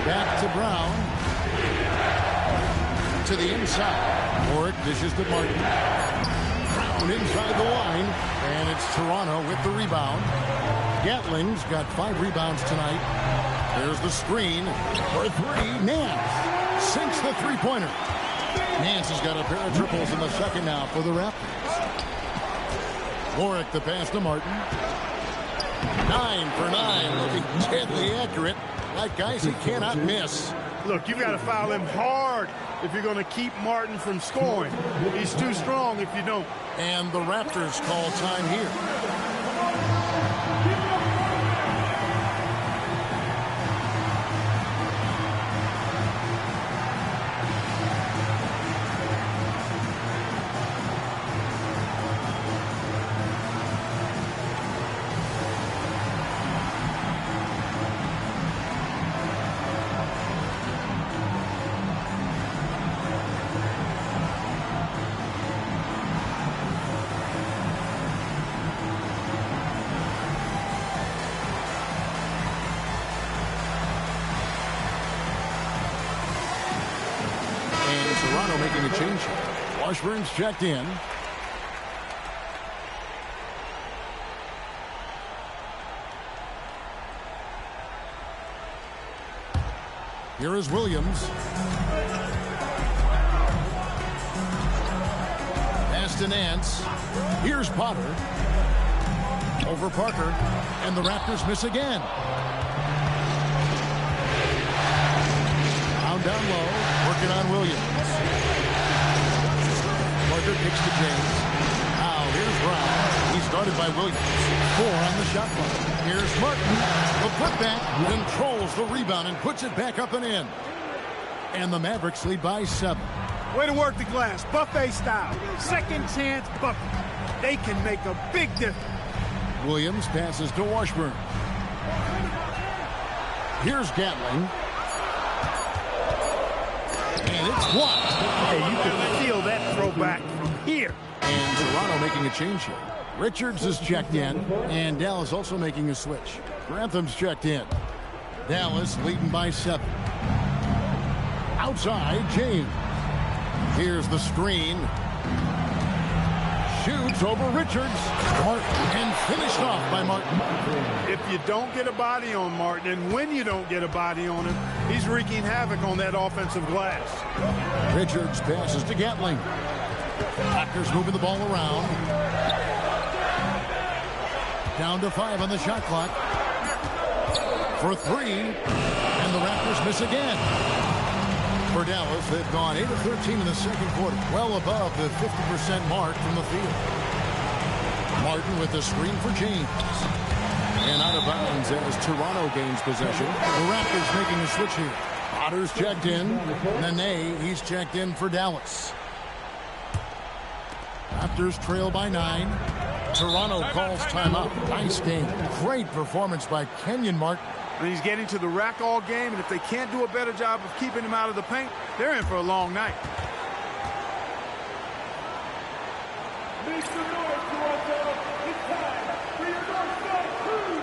Back to Brown. To the inside. Warwick dishes to Martin. Brown inside the line. And it's Toronto with the rebound. Gatling's got 5 rebounds tonight. There's the screen for 3. Nance sinks the three-pointer. Nance has got a pair of triples in the second now for the Raptors. Warwick the pass to Martin. 9 for 9, looking deadly accurate. Like guys he cannot miss. Look, you've got to foul him hard if you're going to keep Martin from scoring. He's too strong if you don't. And the Raptors call time here. Toronto making a change. Washburn's checked in. Here is Williams. Pass to Nance. Here's Potter. Over Parker. And the Raptors miss again. Down low, working on Williams. Parker kicks to James. Now here's Brown. He started by Williams. 4 on the shot clock. Here's Martin. The putback controls the rebound and puts it back up and in. And the Mavericks lead by 7. Way to work the glass, buffet style. Second chance bucket. They can make a big difference. Williams passes to Washburn. Here's Gatling. And it's blocked. Hey, you can feel that throwback from here. And Toronto making a change here. Richards is checked in, and Dallas also making a switch. Grantham's checked in. Dallas leading by 7. Outside, James. Here's the screen. Shoots over Richards. And finished off by Martin. If you don't get a body on Martin, and when you don't get a body on him, he's wreaking havoc on that offensive glass. Richards passes to Gatling. Packers moving the ball around. Down to 5 on the shot clock. For 3. And the Raptors miss again. For Dallas, they've gone 8 of 13 in the second quarter. Well above the 50% mark from the field. Martin with the screen for James. And out of bounds as Toronto gains possession. The Raptors making a switch here. Potter's checked in. Nene, he's checked in for Dallas. Raptors trail by 9. Toronto calls timeout. Nice game. Great performance by Kenyon Martin. And he's getting to the rack all game, and if they can't do a better job of keeping him out of the paint, they're in for a long night. Make some noise, Toronto. It's time for your Northside Crew.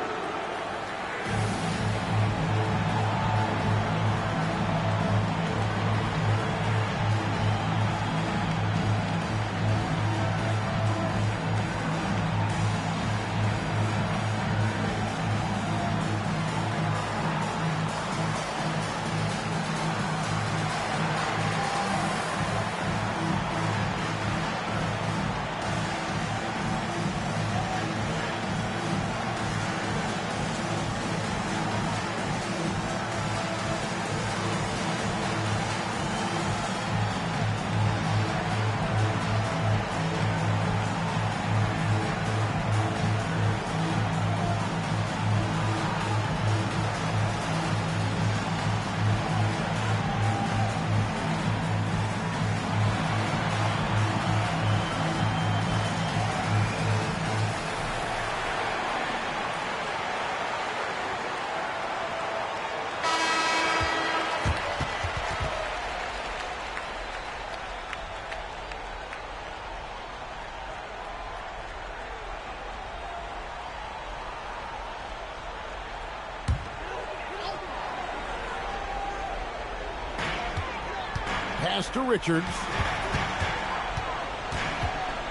Pass to Richards.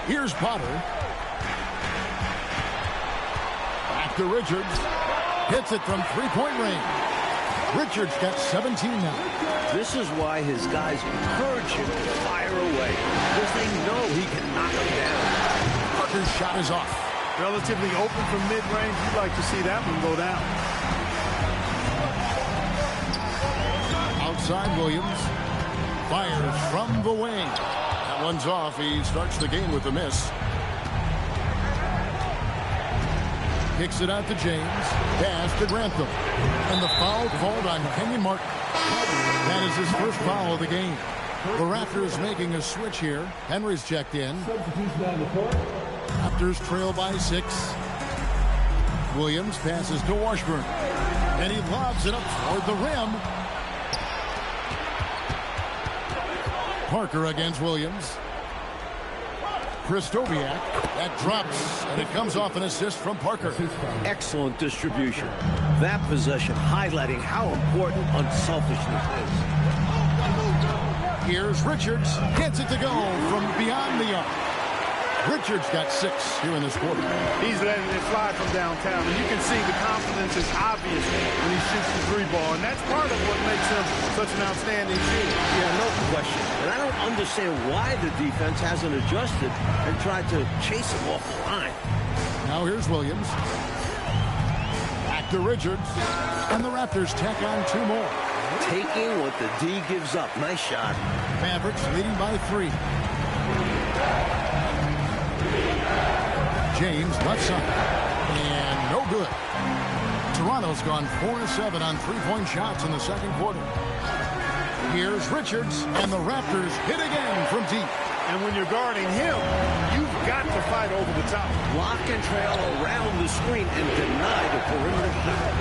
Here's Potter. Back to Richards. Hits it from three-point range. Richards got 17 now. This is why his guys encourage him to fire away, because they know he can knock them down. Parker's shot is off. Relatively open from mid-range. You'd like to see that one go down. Outside Williams. Fires from the wing. That one's off. He starts the game with a miss. Kicks it out to James. Pass to Grantham. And the foul called on Kenyon Martin. That is his first foul of the game. The Raptors making a switch here. Henry's checked in. Raptors trail by 6. Williams passes to Washburn. And he lobs it up toward the rim. Parker against Williams. Kristoviak. That drops, and it comes off an assist from Parker. Excellent distribution. That possession highlighting how important unselfishness is. Here's Richards. Gets it to go from beyond the arc. Richards got 6 here in this quarter. He's letting it fly from downtown, and you can see the confidence is obvious when he shoots the three ball, and that's part of what makes him such an outstanding shooter. Yeah, no question. And I don't understand why the defense hasn't adjusted and tried to chase him off the line. Now here's Williams. Back to Richards. And the Raptors tack on 2 more. Taking what the D gives up. Nice shot. Mavericks leading by 3. James left side. And no good. Toronto's gone 4-7 on three-point shots in the second quarter. Here's Richards, and the Raptors hit again from deep. And when you're guarding him, you've got to fight over the top. Lock and trail around the screen and deny the perimeter shot.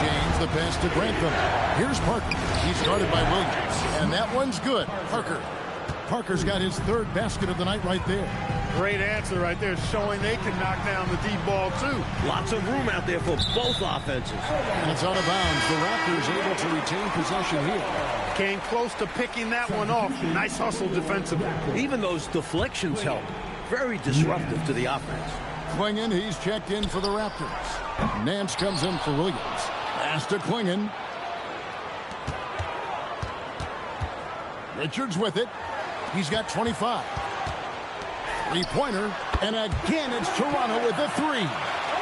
James, the pass to Grantham. Here's Parker. He's guarded by Williams. And that one's good. Parker's got his 3rd basket of the night right there. Great answer right there, showing they can knock down the deep ball, too. Lots of room out there for both offenses. And it's out of bounds. The Raptors able to retain possession here. Came close to picking that one off. Nice hustle defensively. Even those deflections help. Very disruptive to the offense. Clingan, he's checked in for the Raptors. Nance comes in for Williams. Pass to Clingan. Richards with it. He's got 25. Three-pointer, and again it's Toronto with the 3.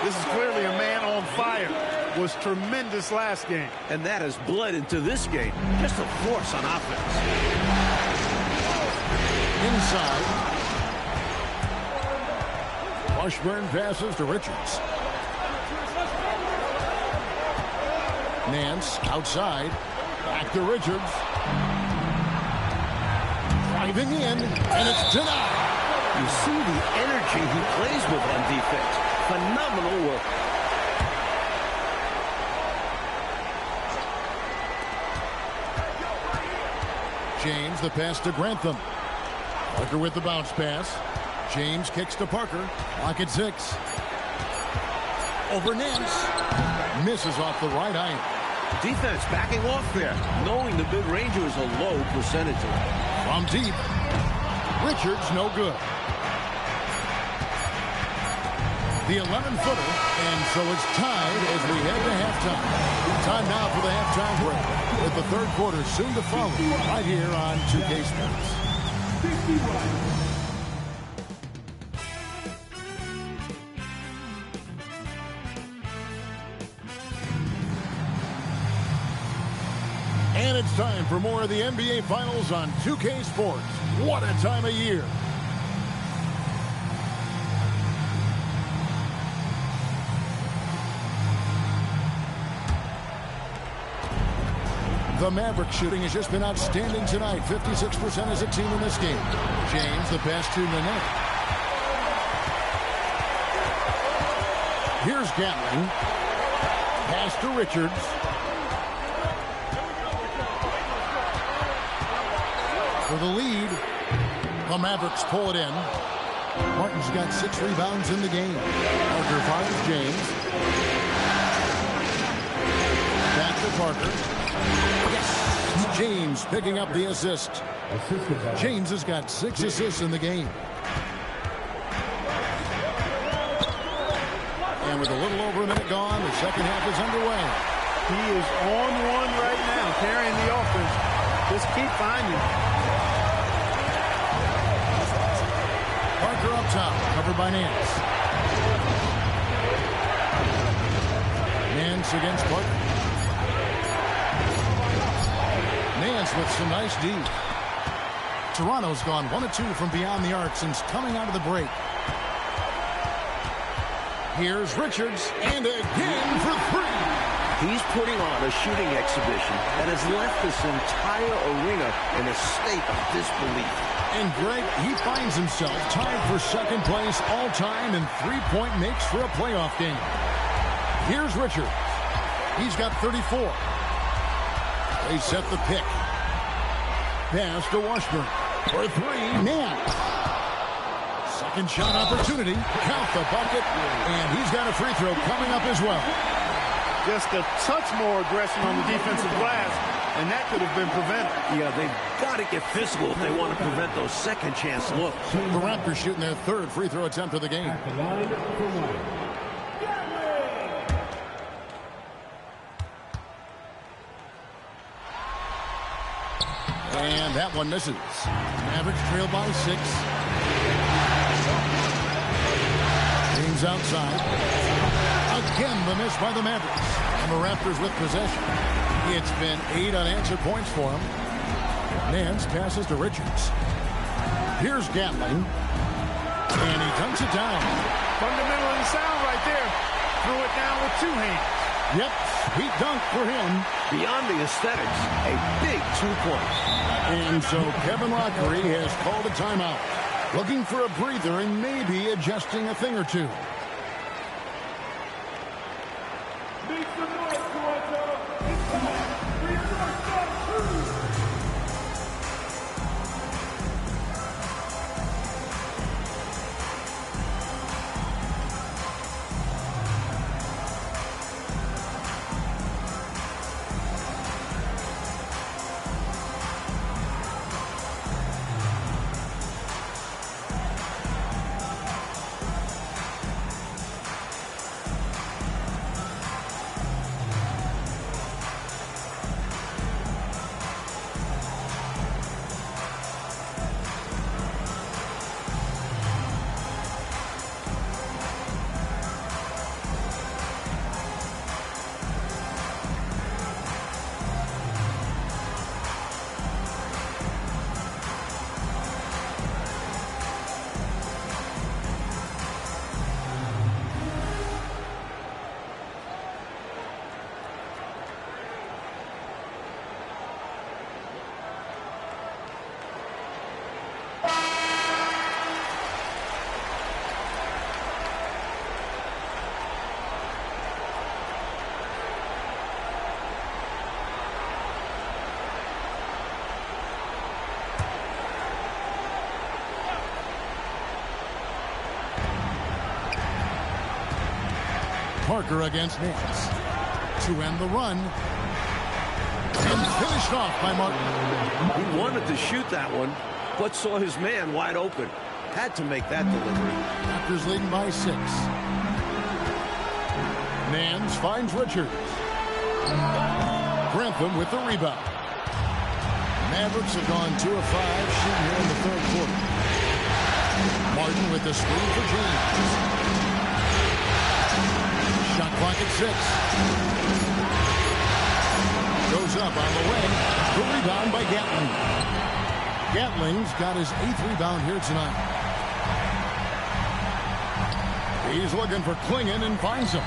This is clearly a man on fire. Was tremendous last game. And that has bled into this game. Just a force on offense. Inside. Washburn passes to Richards. Nance outside. Back to Richards. Driving in, and it's denied. You see the energy he plays with on defense. Phenomenal work. James, the pass to Grantham. Parker with the bounce pass. James kicks to Parker. Lock at 6. Over Nance. Misses off the right iron. Defense backing off there, knowing the mid-ranger is a low percentage. From deep. Richards, no good. The 11-footer, and so it's tied as we head to halftime. Time now for the halftime break, with the third quarter soon to follow, right here on 2K Sports. And it's time for more of the NBA Finals on 2K Sports. What a time of year. The Mavericks shooting has just been outstanding tonight. 56% as a team in this game. James, the pass to Nene. Here's Gatling. Pass to Richards. For the lead, the Mavericks pull it in. Martin's got 6 rebounds in the game. Parker finds James. Back to Parker. Yes! James picking up the assist. James has got 6 assists in the game. And with a little over a minute gone, the second half is underway. He is on one right now, carrying the offense. Just keep finding. Parker up top, covered by Nance. Nance against Parker. Nance with some nice D. Toronto's gone 1 of 2 from beyond the arc since coming out of the break. Here's Richards, and again for 3. He's putting on a shooting exhibition that has left this entire arena in a state of disbelief. And Greg, he finds himself tied for second place all-time in three-point makes for a playoff game. Here's Richards. He's got 34. They set the pick. Pass to Washburn. For 3, Nance. Second shot opportunity. Count the bucket. And he's got a free throw coming up as well. Just a touch more aggression on the defensive glass, and that could have been prevented. Yeah, they've got to get physical if they want to prevent those second chance looks. The Raptors shooting their 3rd free throw attempt of the game. At the line for one. And that one misses. Mavericks trail by 6. James outside. Again, the miss by the Mavericks. And the Raptors with possession. It's been 8 unanswered points for him. Nance passes to Richards. Here's Gatling. And he dunks it down. Fundamentally sound right there. Threw it down with 2 hands. Yep, sweet dunk for him. Beyond the aesthetics, a big 2 points. And so Kevin Lockery has called a timeout. Looking for a breather and maybe adjusting a thing or two. Make some noise, Toronto. It's time for your North Star Cruise. Parker against Nance. To end the run. And finished off by Martin. He wanted to shoot that one, but saw his man wide open. Had to make that delivery. Raptors leading by 6. Nance finds Richards. Grantham with the rebound. Mavericks have gone 2 of 5 shooting here in the 3rd quarter. Martin with the screen for James. Shot clock at 6. Goes up on the way. The rebound by Gatling. Gatling's got his 8th rebound here tonight. He's looking for Klingon and finds him.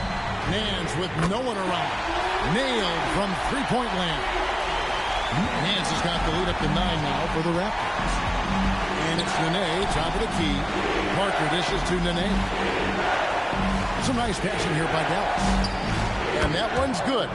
Nance with no one around. Nailed from three-point land. Nance has got the lead up to 9 now for the Raptors. And it's Nene, top of the key. Parker dishes to Nene. Some nice passing here by Dallas. And that one's good.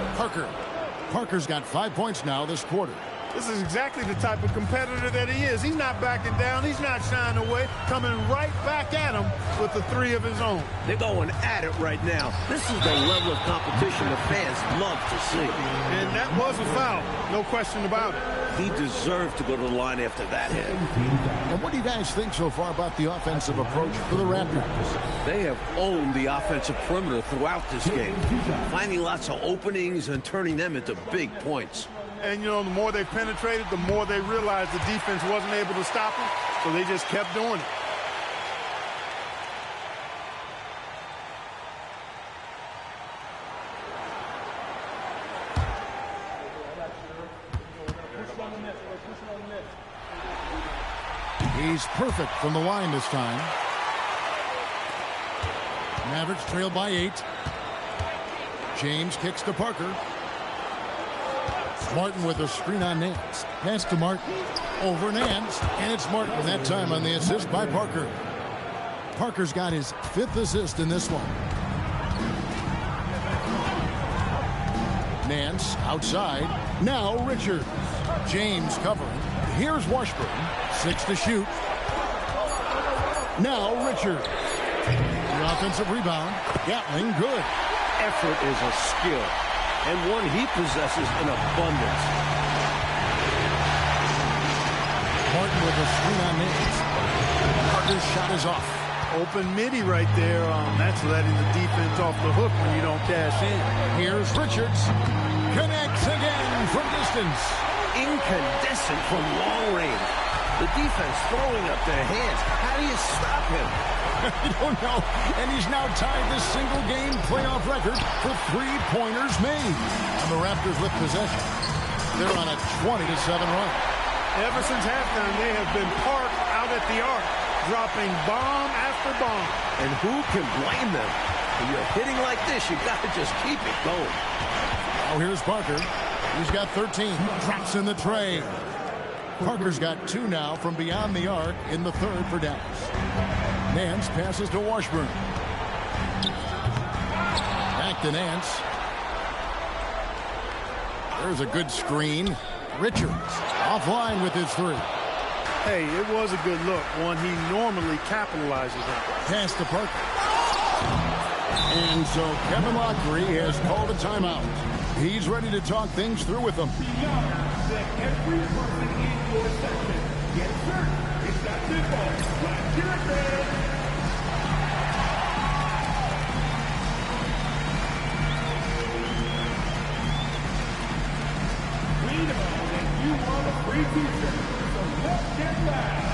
Parker's got 5 points now this quarter. This is exactly the type of competitor that he is. He's not backing down. He's not shying away. Coming right back at him with the 3 of his own. They're going at it right now. This is the level of competition the fans love to see. And that was a foul. No question about it. He deserved to go to the line after that hit. And what do you guys think so far about the offensive approach for the Raptors? They have owned the offensive perimeter throughout this game, finding lots of openings and turning them into big points. And, you know, the more they penetrated, the more they realized the defense wasn't able to stop them, so they just kept doing it. He's perfect from the line this time. Mavericks trail by 8. James kicks to Parker. Martin with a screen on Nance. Pass to Martin. Over Nance. And it's Martin that time on the assist by Parker. Parker's got his 5th assist in this one. Nance outside. Now Richards. James covering. Here's Washburn. 6 to shoot. Now Richards. The offensive rebound. Gatling good. Effort is a skill, and one he possesses in abundance. Martin with a screen on Nance. Parker's shot is off. Open midi right there. That's letting the defense off the hook when you don't cash in. Here's Richards. Connects again from distance. Incandescent from long range. The defense throwing up their hands. How do you stop him? I don't know. And he's now tied the single-game playoff record for three-pointers made. And the Raptors with possession. They're on a 20-7 run. Ever since halftime, they have been parked out at the arc, dropping bomb after bomb. And who can blame them? When you're hitting like this, you got to just keep it going. Now here's Parker. He's got 13. Drops in the tray. Parker's got 2 now from beyond the arc in the third for Dallas. Nance passes to Washburn. Back to Nance. There's a good screen. Richards offline with his 3. Hey, it was a good look, one he normally capitalizes on. Pass to Parker. And so Kevin Lockery has called a timeout. He's ready to talk things through with them. Every person in your section gets hurt. It's that simple. Let's hear it, man. We know that you want a free t-shirt, so let's get loud.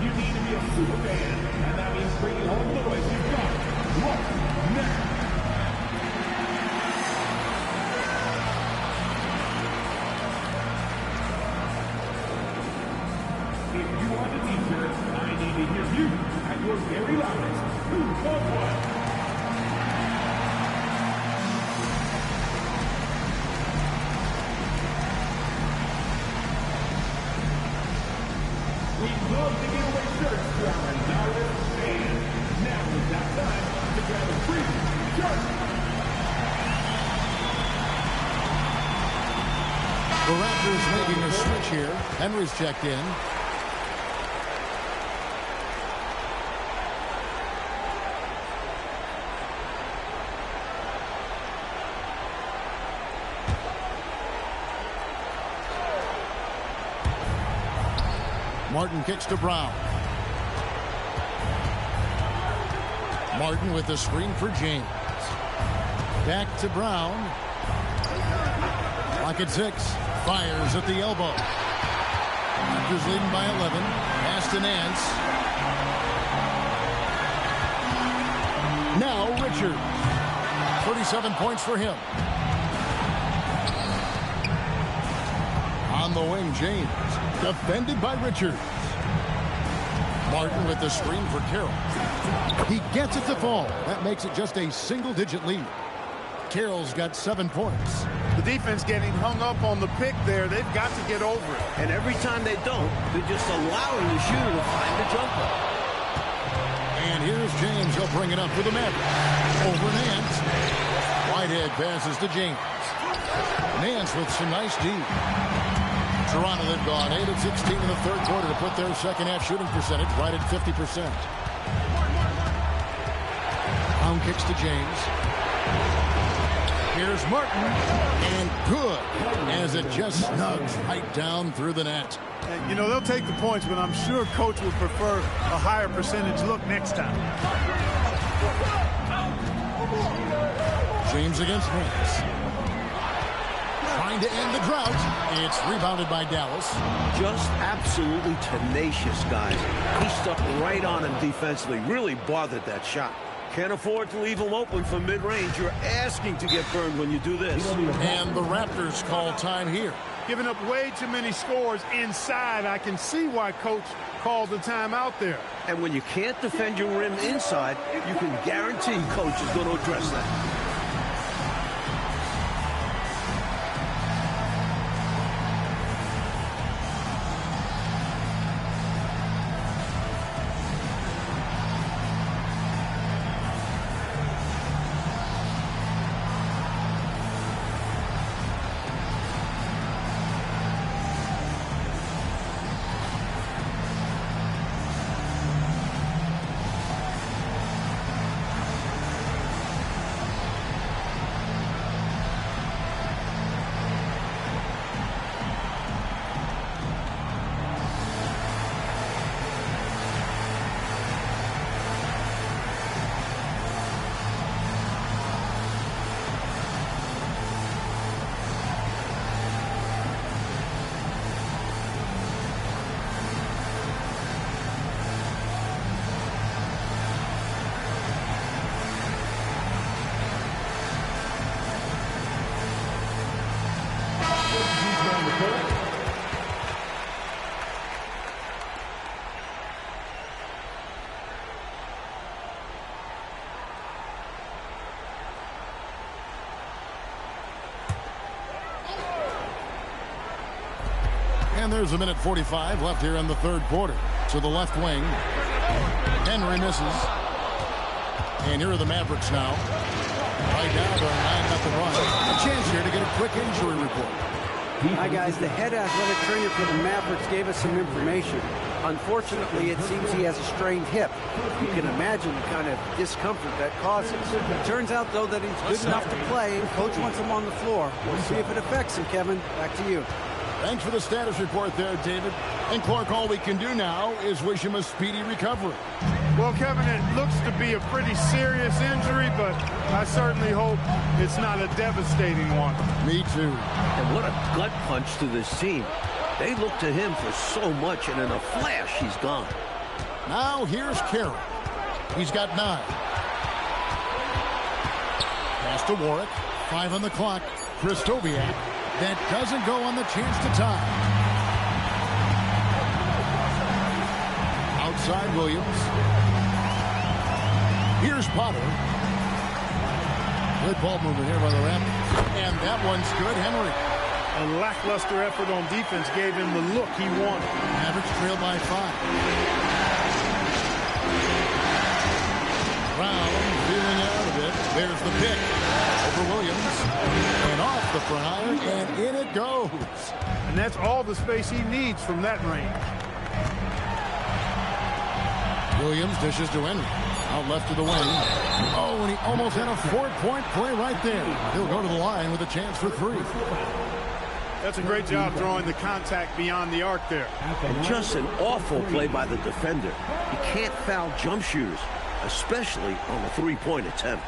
You need to be a super fan, and that means bringing home the boys you've got right now. If you want a t-shirt, I need to hear you at your very loudest. Who wants one? We love to give away shirts to our loudest fans. Now is that time to grab a free shirt. The Raptors making a switch here. Henry's checked in. Martin kicks to Brown. Martin with the screen for James. Back to Brown. Clock at 6. Fires at the elbow. Raptors leading by 11. Pass to Nance. Now Richards. 37 points for him. On the wing, James. Defended by Richards. Martin with the screen for Carroll. He gets it to fall. That makes it just a single-digit lead. Carroll's got 7 points. The defense getting hung up on the pick there. They've got to get over it. And every time they don't, they're just allowing the shooter to find the jumper. And here's James. He'll bring it up for the Mavericks. Over Nance. Whitehead passes to James. Nance with some nice D. Toronto, they've gone 8 of 16 in the third quarter to put their second half shooting percentage right at 50%. Brown kicks to James. Here's Martin, and good, as it just snugs right down through the net. And, you know, they'll take the points, but I'm sure coach would prefer a higher percentage look next time. James against Hayes. Trying to end the drought. It's rebounded by Dallas. Just absolutely tenacious, guys. He stuck right on him defensively. Really bothered that shot. Can't afford to leave him open from mid-range. You're asking to get burned when you do this. And the Raptors call time here. Giving up way too many scores inside. I can see why coach called the timeout there. And when you can't defend your rim inside, you can guarantee coach is going to address that. And there's a minute 45 left here in the third quarter. To the left wing. Henry misses. And here are the Mavericks now. Right now they're 9-0 run. A chance here to get a quick injury report. Hi, guys. The head athletic trainer for the Mavericks gave us some information. Unfortunately, it seems he has a strained hip. You can imagine the kind of discomfort that causes. It turns out, though, that he's good enough to play, and coach wants him on the floor. We'll see if it affects him, Kevin. Back to you. Thanks for the status report there, David. And Clark, all we can do now is wish him a speedy recovery. Well, Kevin, it looks to be a pretty serious injury, but I certainly hope it's not a devastating one. Me too. And what a gut punch to this team. They look to him for so much, and in a flash, he's gone. Now here's Carroll. He's got 9. Pass to Warwick. 5 on the clock. Kristoviak. That doesn't go on the chance to tie. Outside Williams. Here's Potter. Good ball movement here by the Raptors. And that one's good. Henry. A lackluster effort on defense gave him the look he wanted. Mavericks trail by 5. Brown feeling out of it. There's the pick over Williams. And off the front iron, and in it goes. And that's all the space he needs from that range. Williams dishes to Henry. Out left to the wing. Oh, and he almost had a 4-point play right there. He'll go to the line with a chance for 3. That's a great job drawing the contact beyond the arc there. And just an awful play by the defender. You can't foul jump shooters, especially on a three-point attempt.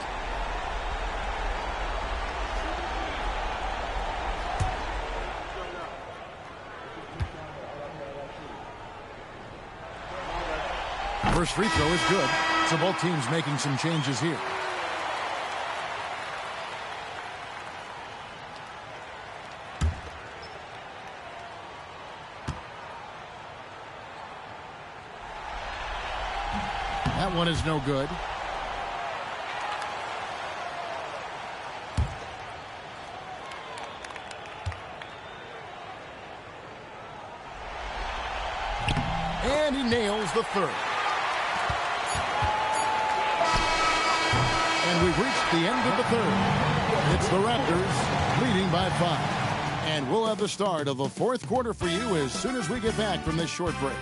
First free throw is good. So both teams making some changes here. That one is no good. And he nails the third. And we've reached the end of the third. It's the Raptors leading by 5. And we'll have the start of the fourth quarter for you as soon as we get back from this short break.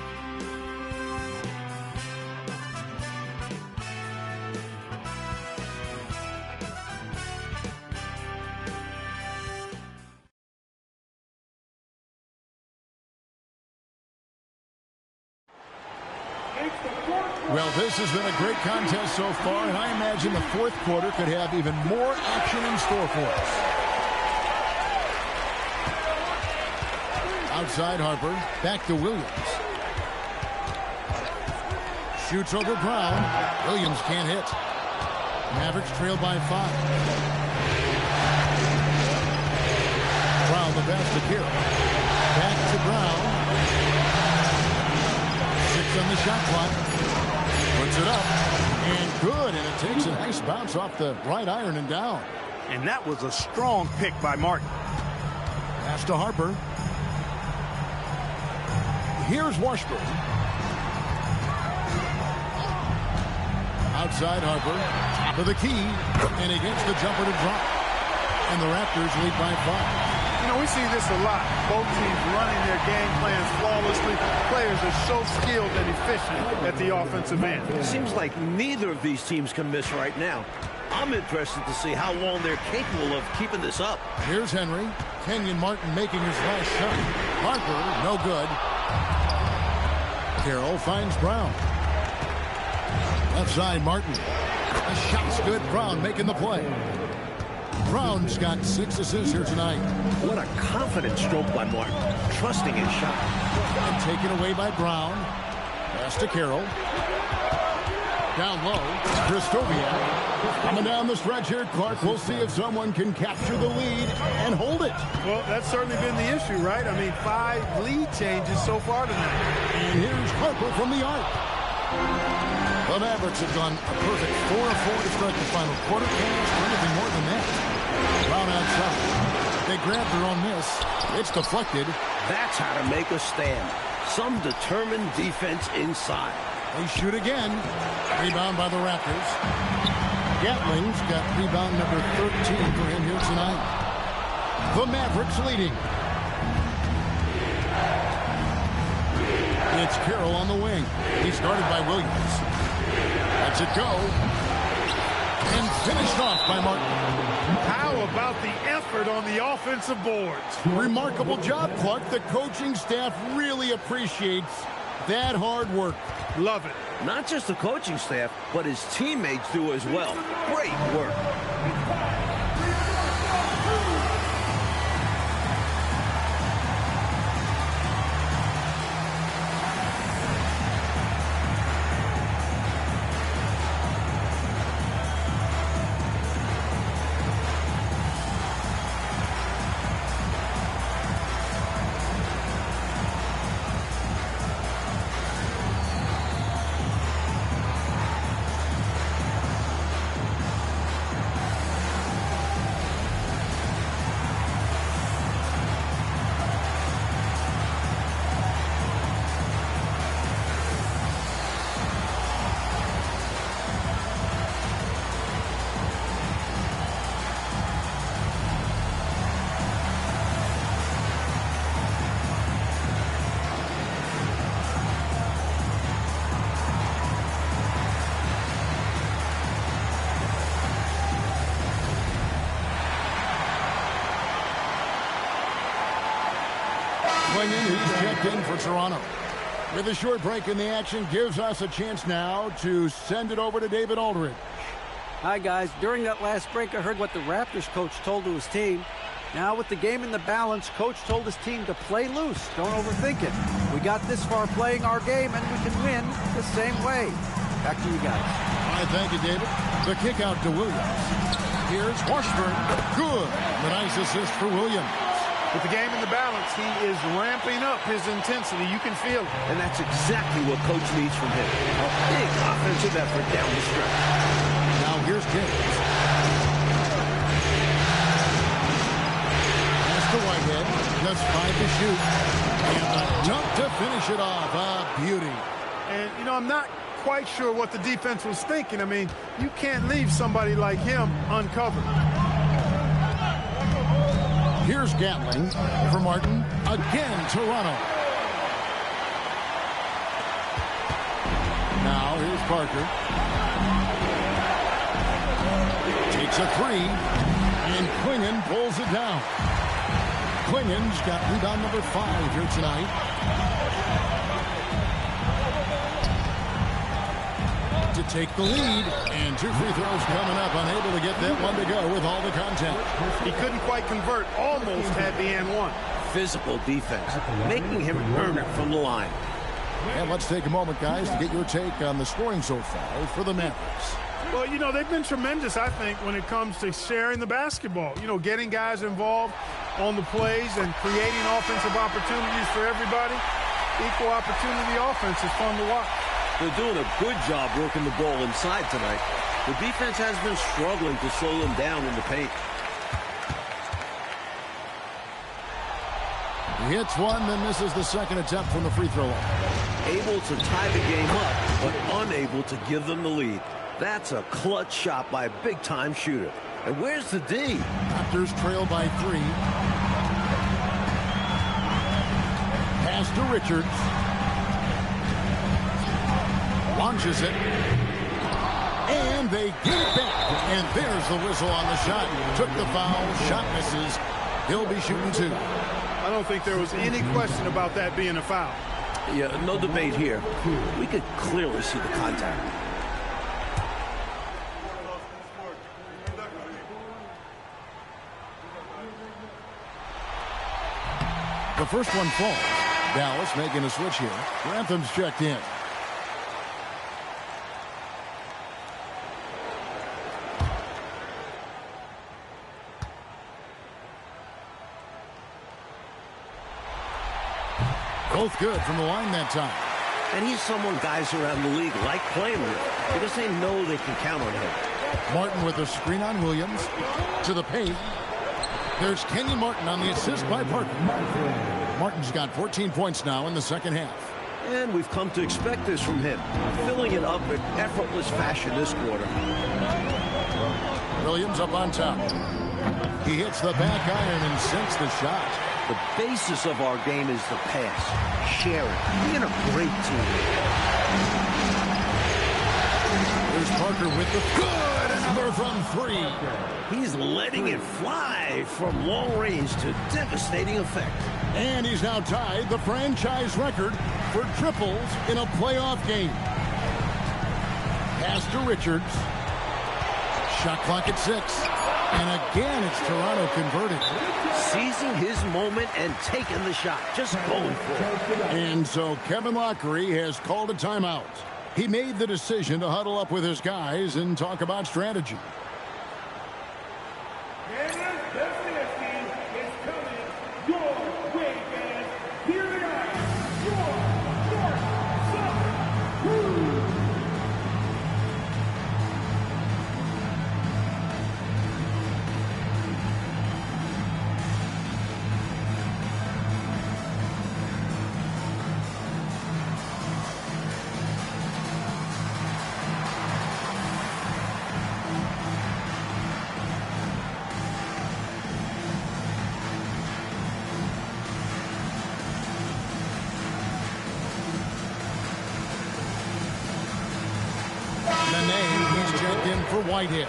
Well, this has been a great contest so far, and I imagine the fourth quarter could have even more action in store for us. Outside Harper, back to Williams. Shoots over Brown. Williams can't hit. Mavericks trail by 5. Brown the pass to Carroll. Back to Brown. 6 on the shot clock. Puts it up. And good. And it takes a nice bounce off the right iron and down. And that was a strong pick by Martin. Pass to Harper. Here's Washburn. Outside Harper. Top of the key. And he gets the jumper to drop. And the Raptors lead by 5. You know, we see this a lot. Both teams running their game plans flawlessly. Players are so skilled and efficient at the offensive end. It seems like neither of these teams can miss right now. I'm interested to see how long they're capable of keeping this up. Here's Henry. Kenyon Martin making his last shot. Harper, no good. Carroll finds Brown. Left side, Martin. A shot's good. Brown making the play. Brown's got 6 assists here tonight. What a confident stroke by Martin. Trusting his shot. And taken away by Brown. Pass to Carroll. Down low, Kristoviak. Coming down the stretch here, Clark. We'll see if someone can capture the lead and hold it. Well, that's certainly been the issue, right? I mean, 5 lead changes so far tonight. And here's Harper from the arc. The Mavericks have gone a perfect 4 of 4 to start the final quarter. Can't ask for anything more than that. Brown outside. They grab their own miss. It's deflected. That's how to make a stand. Some determined defense inside. They shoot again. Rebound by the Raptors. Gatling's got rebound number 13 for him here tonight. The Mavericks leading. It's Carroll on the wing. He started by Williams. Lets it go. And finished off by Martin. How about the effort on the offensive boards? Remarkable job, Clark. The coaching staff really appreciates that hard work. Love it. Not just the coaching staff, but his teammates do as well. Great work. Who's checked in for Toronto. With a short break in the action, gives us a chance now to send it over to David Aldridge. Hi, guys. During that last break, I heard what the Raptors coach told to his team. Now, with the game in the balance, coach told his team to play loose. Don't overthink it. We got this far playing our game, and we can win the same way. Back to you guys. All right, thank you, David. The kick out to Williams. Here's Washburn. Good. A nice assist for Williams. With the game in the balance, he is ramping up his intensity. You can feel it. And that's exactly what coach needs from him. A big offensive effort down the stretch. Now here's James. Pass to Whitehead. Just 5 to shoot. And a dunk to finish it off. A beauty. And, you know, I'm not quite sure what the defense was thinking. I mean, you can't leave somebody like him uncovered. Here's Gatling for Martin. Again, Toronto. Now, here's Parker. Takes a three, and Klingon pulls it down. Klingon's got rebound number 5 here tonight. To take the lead, and 2 free throws coming up, unable to get that one to go with all the contact. He couldn't quite convert, almost had the and one. Physical defense, making him earn it from the line. And let's take a moment, guys, to get your take on the scoring so far for the Mavericks. Well, you know, they've been tremendous, I think, when it comes to sharing the basketball. You know, getting guys involved on the plays and creating offensive opportunities for everybody. Equal opportunity offense is fun to watch. They're doing a good job working the ball inside tonight. The defense has been struggling to slow them down in the paint. He hits one, then misses the second attempt from the free throw line. Able to tie the game up, but unable to give them the lead. That's a clutch shot by a big-time shooter. And where's the D? Raptors trail by 3. Pass to Richards. Launches it. And they get it back. And there's the whistle on the shot. Took the foul. Shot misses. He'll be shooting 2. I don't think there was any question about that being a foul. Yeah, no debate here. We could clearly see the contact. The first one falls. Dallas making a switch here. Grantham's checked in. Both good from the line that time. And he's someone guys around the league like playing with because they know they can count on him. Martin with a screen on Williams. To the paint. There's Kenyon Martin on the assist by Parker. Martin's got 14 points now in the second half. And we've come to expect this from him. Filling it up in effortless fashion this quarter. Williams up on top. He hits the back iron and sinks the shot. The basis of our game is the pass, sharing, being a great team. There's Parker with the good. Another from 3. He's letting it fly from long range to devastating effect. And he's now tied the franchise record for triples in a playoff game. Pass to Richards. Shot clock at 6. And again, it's Toronto converting. Seizing his moment and taking the shot. Just going for it. And so Kevin Lockery has called a timeout. He made the decision to huddle up with his guys and talk about strategy. He's checked in for Whitehead.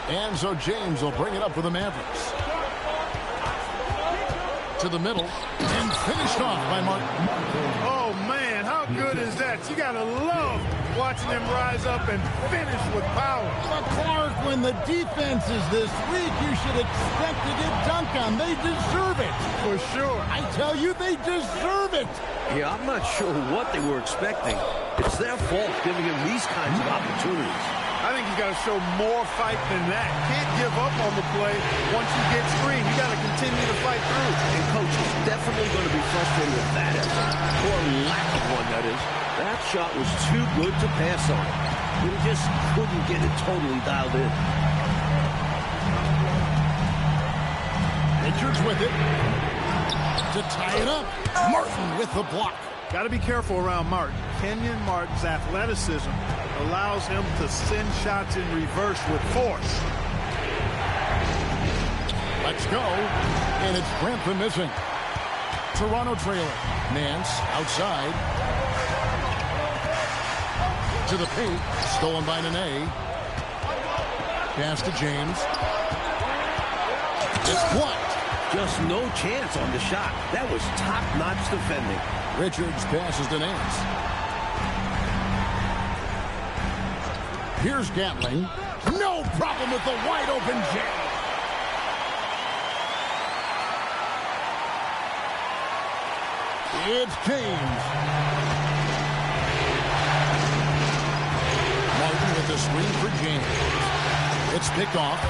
And so James will bring it up for the Mavericks. To the middle and finished off by Martin. Oh, man, how good is that? You got to love watching them rise up and finish with power. But Clark, when the defense is this weak, you should expect to get dunked on. They deserve it. For sure. I tell you, they deserve it. Yeah, I'm not sure what they were expecting. It's their fault giving him these kinds of opportunities. I think he's got to show more fight than that. Can't give up on the play once you get screened. You got to continue to fight through. And coach is definitely going to be frustrated with that effort, or lack of one, that is. That shot was too good to pass on. He just couldn't get it totally dialed in. Richards with it. to tie it up. Martin with the block. Got to be careful around Martin. Kenyon Martin's athleticism allows him to send shots in reverse with force. Let's go. And it's Grantham missing. Toronto trailer. Nance outside. To the paint. Stolen by Nene. Pass to James. It's blocked. Just no chance on the shot. That was top-notch defending. Richards passes to Nance. Here's Gatling. No problem with the wide-open jam. It's James. Martin with the screen for James. It's picked off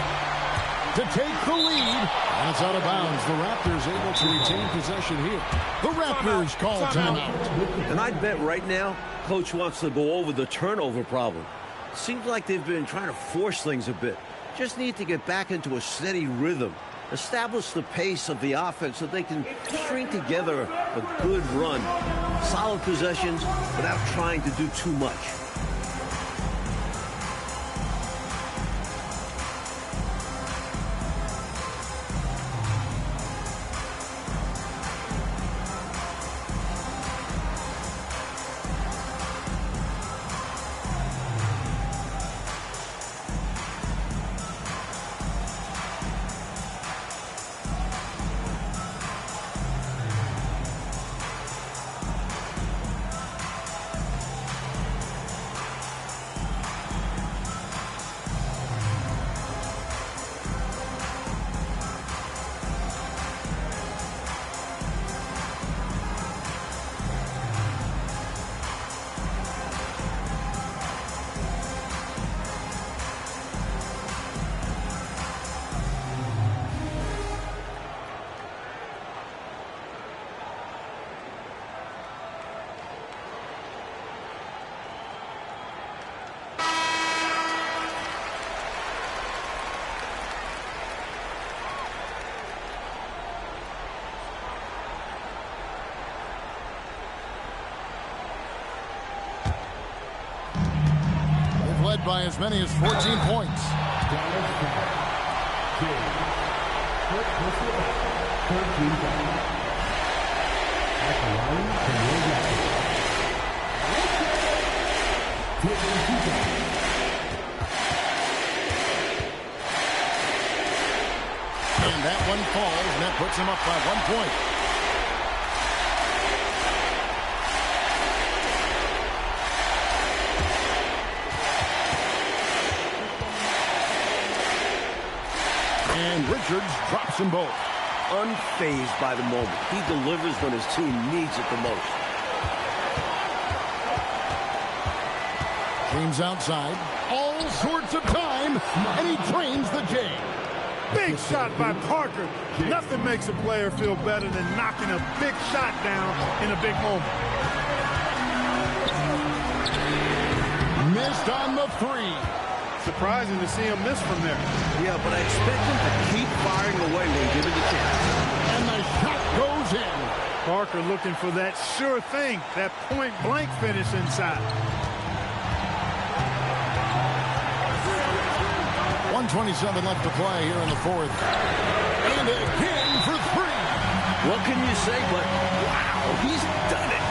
to take the lead. And it's out of bounds. The Raptors able to retain possession here. The Raptors call timeout. And I'd bet right now, Coach wants to go over the turnover problem. Seems like they've been trying to force things a bit. Just need to get back into a steady rhythm. Establish the pace of the offense so they can string together a good run. Solid possessions without trying to do too much. Led by as many as 14 points. And that one falls, and that puts him up by 1 point. And Richards drops them both. Unfazed by the moment. He delivers when his team needs it the most. James outside. All sorts of time. And he trains the J. Big shot by Parker. Nothing makes a player feel better than knocking a big shot down in a big moment. Missed on the three. Surprising to see him miss from there. Yeah, but I expect him to keep firing away when given the chance. And the shot goes in. Parker looking for that sure thing, that point-blank finish inside. 1:27 left to play here in the fourth. And again for three. What can you say but, wow, he's done it.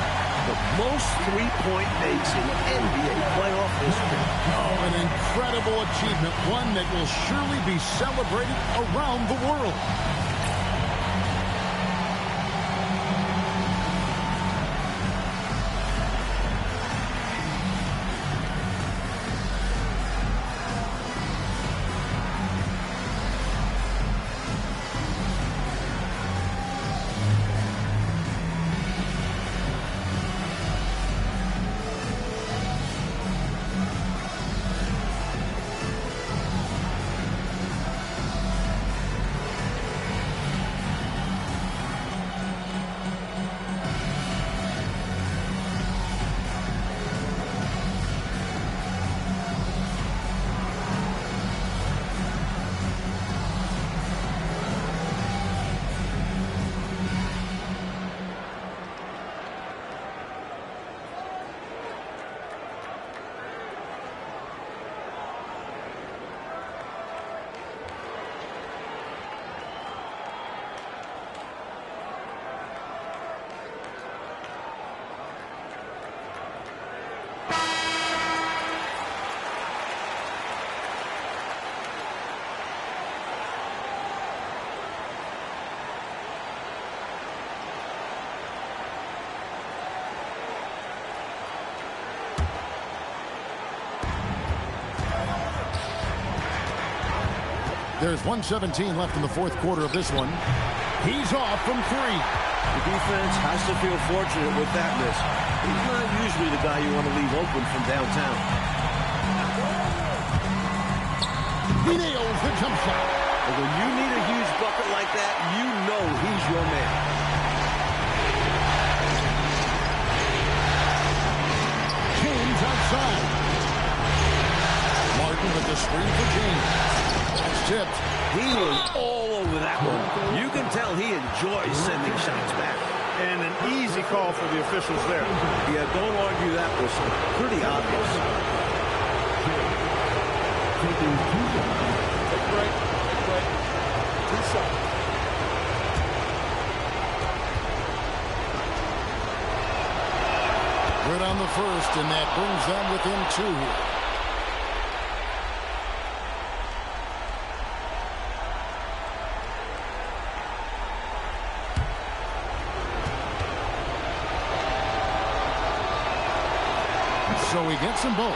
The most three-point makes in NBA playoff history. Oh, an incredible achievement. One that will surely be celebrated around the world. There's 1:17 left in the fourth quarter of this one. He's off from three. The defense has to feel fortunate with that miss. He's not usually the guy you want to leave open from downtown. He nails the jump shot. And when you need a huge bucket like that, you know he's your man. James outside. Martin with the screen for James. That's tipped. He was all over that one. You can tell he enjoys sending shots back. And an easy call for the officials there. Yeah, don't argue that was pretty obvious. Take break. 2 shots. Good on the first, and that brings them within 2. So he gets them both.